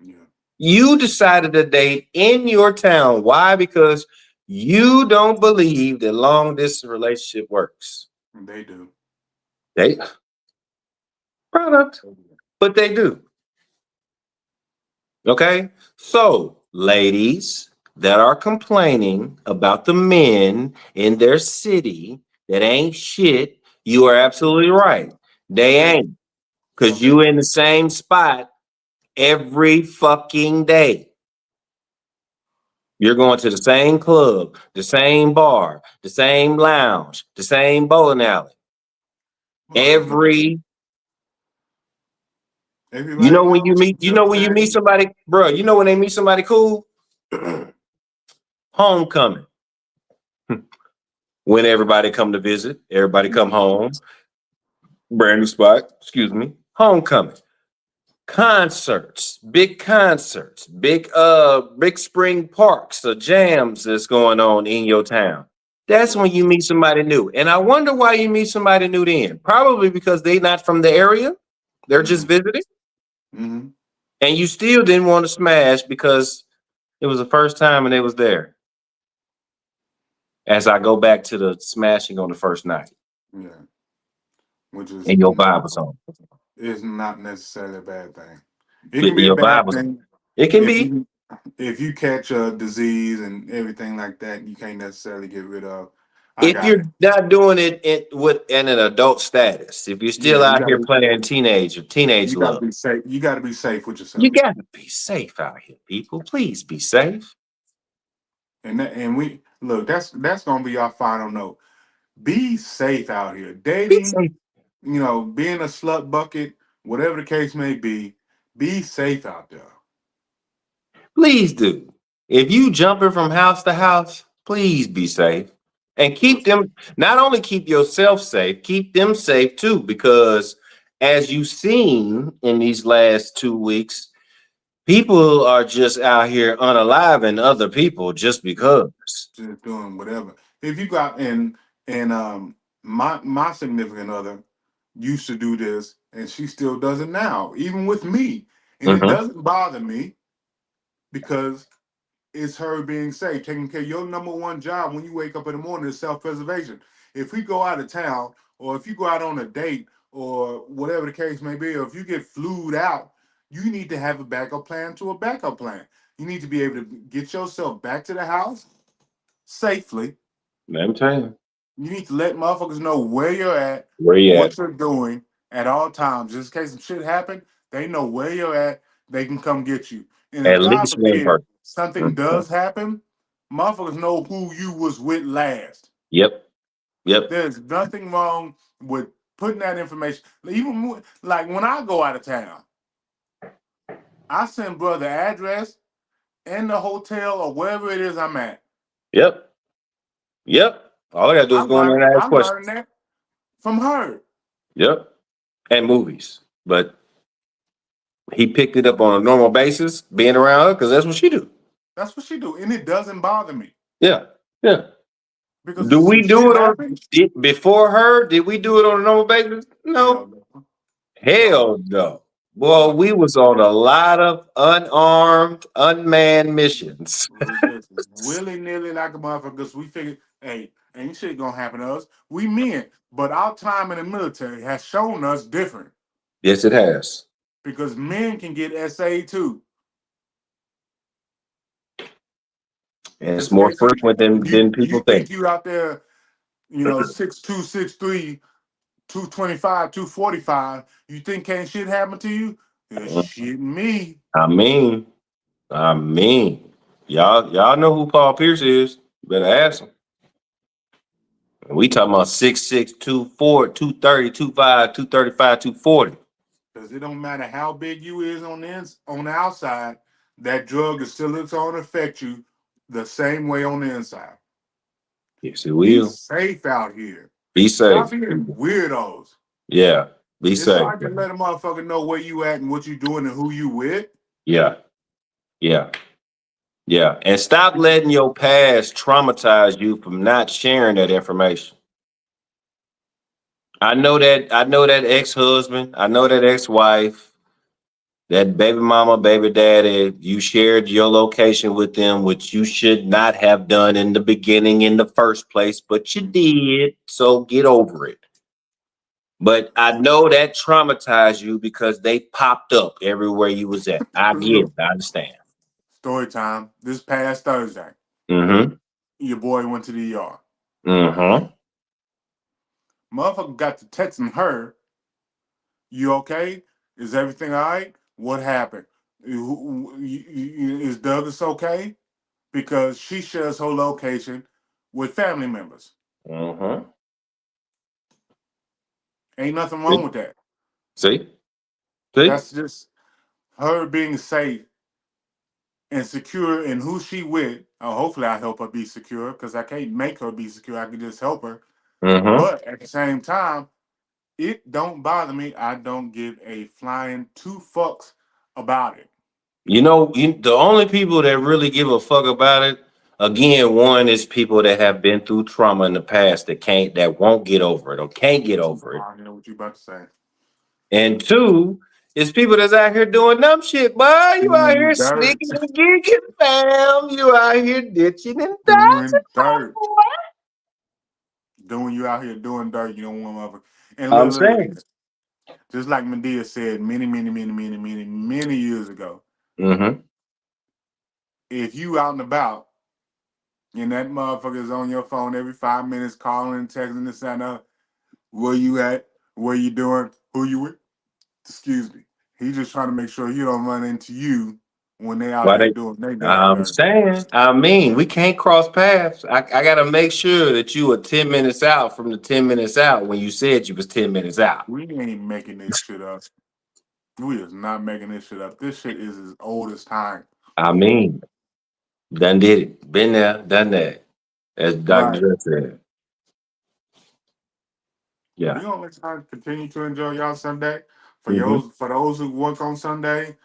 Yeah. You decided to date in your town. Why? Because you don't believe that long distance relationship works. They do. They product, but they do. Okay. So, ladies that are complaining about the men in their city that ain't shit, you are absolutely right. They ain't. Because you in the same spot every fucking day. You're going to the same club, the same bar, the same lounge, the same bowling alley. Everybody When you meet somebody, bro, when they meet somebody cool, homecoming. When everybody come to visit, everybody come home, brand new spot, homecoming. Concerts, big spring parks or jams that's going on in your town. That's when you meet somebody new. And I wonder why you meet somebody new then. Probably because they're not from the area. They're just visiting. Mm-hmm. And you still didn't want to smash because it was the first time and they was there. As I go back to the smashing on the first night. Yeah. Which is And your vibe was on. It's not necessarily a bad thing. It can be Your a bad vibe was thing. It can be. If you catch a disease and everything like that, you can't necessarily get rid of. If you're not doing it in an adult status, if you're still out here playing teenage love, be safe. You got to be safe with yourself. You got to be safe out here, people. Please be safe. And we look. That's gonna be our final note. Be safe out here. Dating, being a slut bucket, whatever the case may be. Be safe out there. Please do. If you jumping from house to house, please be safe. And keep them, not only keep yourself safe, keep them safe too, because as you've seen in these last 2 weeks, people are just out here unaliving other people just because. Just doing whatever. If you got my significant other used to do this, and she still does it now, even with me, and it doesn't bother me because it's her being safe, taking care of your number one job when you wake up in the morning is self-preservation. If we go out of town, or if you go out on a date, or whatever the case may be, or if you get flued out, you need to have a backup plan to a backup plan. You need to be able to get yourself back to the house safely. Let me tell you. You need to let motherfuckers know where you're at, what you're doing at all times. Just in case some shit happen, they know where you're at. They can come get you. And at least one person. Something does happen, motherfuckers know who you was with last. Yep. There's nothing wrong with putting that information. Even like when I go out of town, I send brother the address and the hotel or wherever it is I'm at. Yep. All I gotta do is go in there and ask questions. I learned that from her. Yep. And movies. But he picked it up on a normal basis, being around her, because that's what she do. That's what she do. And it doesn't bother me. Yeah. Because do we do it before her? Did we do it on a normal basis? No. Hell no. Well, we was on a lot of unarmed, unmanned missions. Willy-nilly like a motherfucker, because we figured, hey, ain't shit gonna happen to us. We men. But our time in the military has shown us different. Yes, it has. Because men can get SA too. And it's more frequent than people think. You out there, 6'2", 6'3", 225, 245. You think can't shit happen to you? Shit me. I mean, y'all know who Paul Pierce is. You better ask him. We talking about 6'6", 240, 230, 25, 235, 240. Because it don't matter how big you is on on the outside, that drug is still going to affect you the same way on the inside. Yes, it Be will. safe out here. Be Stop safe. being weirdos. Yeah. Be Just so safe. I can let a motherfucker know where you at and what you doing and who you with. Yeah. Yeah. Yeah. And stop letting your past traumatize you from not sharing that information. I know that ex-husband, I know that ex-wife, that baby mama, baby daddy, you shared your location with them, which you should not have done in the beginning in the first place, but you did. So get over it. But I know that traumatized you because they popped up everywhere you was at. I get it. I understand. Story time. This past Thursday, Mm-hmm. your boy went to the ER. Mm-hmm. Motherfucker got to texting her, "You okay? Is everything all right? What happened? Is Douglas okay?" Because she shares her location with family members. Mm-hmm. Ain't nothing wrong with that. See? See? That's just her being safe and secure in who she with. Hopefully, I help her be secure because I can't make her be secure. I can just help her. Mm-hmm. But at the same time, it don't bother me. I don't give a flying two fucks about it. The only people that really give a fuck about it, again, one is people that have been through trauma in the past that won't get over it or can't get over it. I know what you about to say. And two is people that's out here doing dumb shit, boy. You out here Dirt. sneaking and geeking, fam. You out here ditching and dodging, Doing dirt. boy. Doing you out here doing dirt. You don't want motherfucker. And I'm look, saying. just like Medea said many years ago, Mm-hmm. if you out and about and that motherfucker is on your phone every 5 minutes, calling, texting, this and that, where you at, where you doing, who you with, excuse me. He just trying to make sure he don't run into you when they out Why there they? doing their damn I'm dirt. saying. I mean, we can't cross paths. I got to make sure that you are 10 minutes out from the 10 minutes out when you said you was 10 minutes out. We ain't making this shit up. We is not making this shit up. This shit is as old as time. I mean, done did it. Been there, done that. As Dr. Right. Dre said. We Yeah. gonna let y'all continue to enjoy y'all Sunday. Mm-hmm. For those who work on Sunday,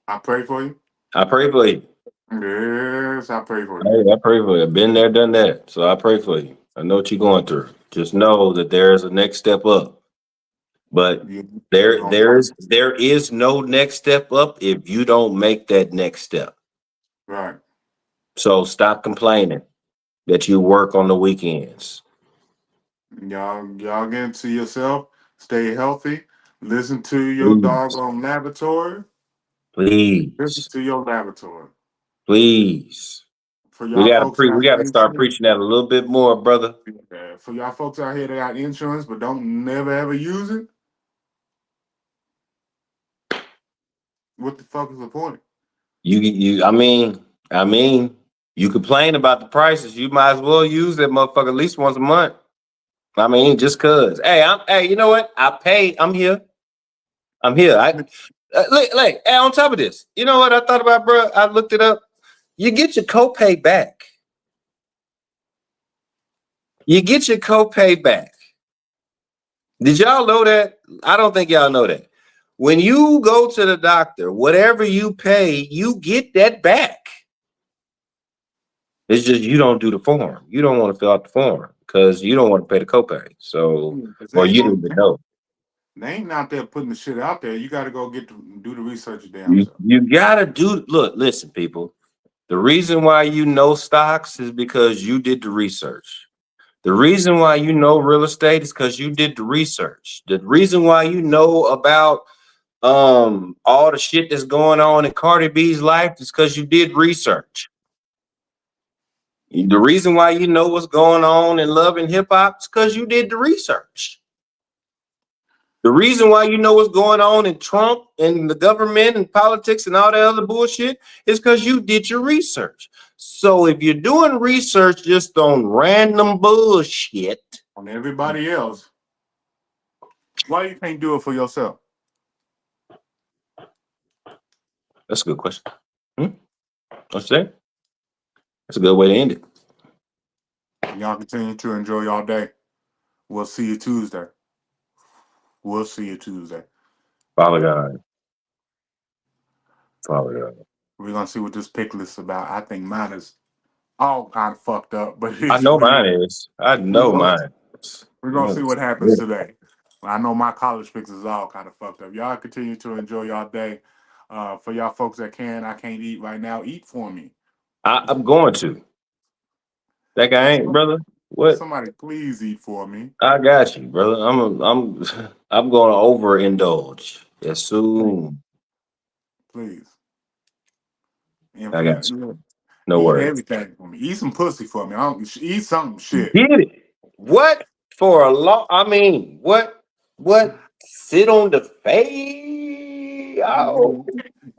I pray for you. I pray for you. Yes, I pray for you. Hey, I pray for you. Been there, done that. So I pray for you. I know what you're going through. Just know that there's a next step up. But You there gonna there fight. is there is no next step up if you don't make that next step. Right. So stop complaining that you work on the weekends. Y'all get to yourself. Stay healthy. Listen to your Please, doggone laboratory. Listen please, to your laboratory. please. For y'all folks that We got gotta start insurance, preaching that a little bit more, brother. for y'all folks out here that got insurance but don't never ever use it, what the fuck is the point? I mean, you complain about the prices. You might as well use that motherfucker at least once a month. I mean, just cause. Hey, you know what? I'm here. I'm here. Hey, on top of this, you know what I thought about, bro? I looked it up. You get your copay back. You get your copay back. Did y'all know that? I don't think y'all know that. When you go to the doctor, whatever you pay, you get that back. It's just you don't do the form. You don't want to fill out the form because you don't want to pay the copay. So, or you didn't even know. They ain't out there putting the shit out there. You got to go do the research your damn You, self. you gotta listen, people. The reason why you know stocks is because you did the research. The reason why you know real estate is because you did the research. The reason why you know about all the shit that's going on in Cardi B's life is because you did research. The reason why you know what's going on in love and hip hop is because you did the research. The reason why you know what's going on in Trump and the government and politics and all that other bullshit is because you did your research. So if you're doing research just on random bullshit, On everybody else, why you can't do it for yourself? that's a good question. What's that? That's a good way to end it. Y'all continue to enjoy y'all day. We'll see you Tuesday. We'll see you Tuesday. Father God. Father God. We're gonna see what this pick list is about. I think mine is all kind of fucked up, but I know mine is. I know mine is. We're gonna see what happens today. I know my college picks is all kind of fucked up. Y'all continue to enjoy y'all day. For y'all folks that I can't eat right now. Eat for me. I'm going to. That guy ain't, brother. What? Somebody please eat for me. I got you, brother. I'm going to overindulge as soon. Please. And I got you. No eat worries. everything for me. Eat some pussy for me. I don't eat something shit. Did it? What for a long? I mean, what? Sit on the face? Oh,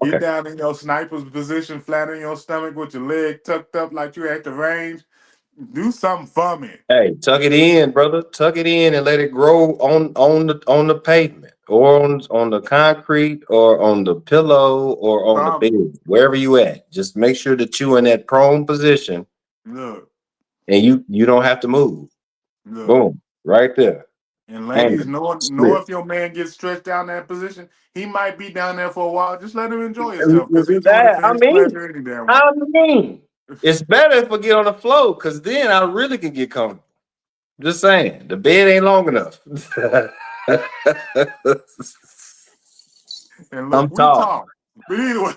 Get okay. down in your sniper's position, flat on your stomach with your leg tucked up like you at the range. Do something for me. Hey, tuck it in, brother. Tuck it in and let it grow on the pavement or on the concrete or on the pillow or on the bed, wherever you at. Just make sure that you in that prone position. Look. And you don't have to move. Look. Boom. Right there. And ladies, know if your man gets stretched down that position, he might be down there for a while. Just let him enjoy himself because he's doing it for his pleasure any damn way. I mean, it's better if we get on the floor because then I really can get comfortable. Just saying, the bed ain't long enough. And look, we talk. But either way,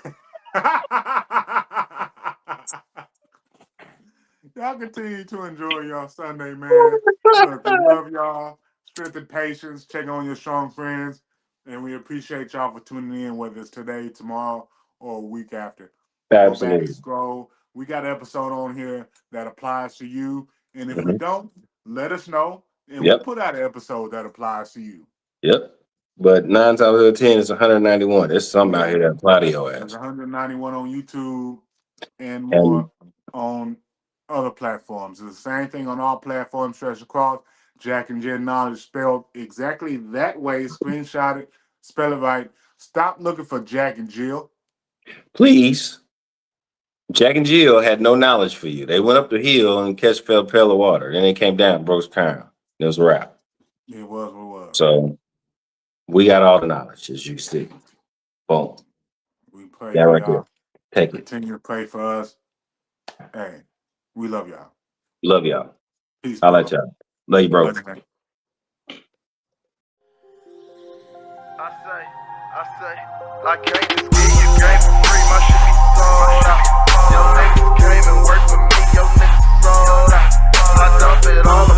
y'all continue to enjoy y'all Sunday, man. Look, we love y'all. Strength and patience. Check on your strong friends. And we appreciate y'all for tuning in, whether it's today, tomorrow, or a week after. Absolutely. Go back, scroll. We got an episode on here that applies to you. And if we don't, let us know. And we'll put out an episode that applies to you. Yep. But 9 times out of 10, it's 191. There's something out here that apply to your ass. There's 191 on YouTube and more on other platforms. It's the same thing on all platforms stretched across. Jack and Jill Knowledge spelled exactly that way. Screenshot it, spell it right. Stop looking for Jack and Jill. Please. Jack and Jill had no knowledge for you. They went up the hill and catch a pail of water. Then they came down, broke his crown. It was a wrap. It was. So we got all the knowledge, as you see. Boom. We pray that for right y'all. there. Take it. Continue to pray for us. Hey, we love y'all. Love y'all. Peace. I'll let y'all. Love you, bro. I can't just give you game for free, my shit be sold out. Your niggas came and worked with me, your niggas sold out. I dump it all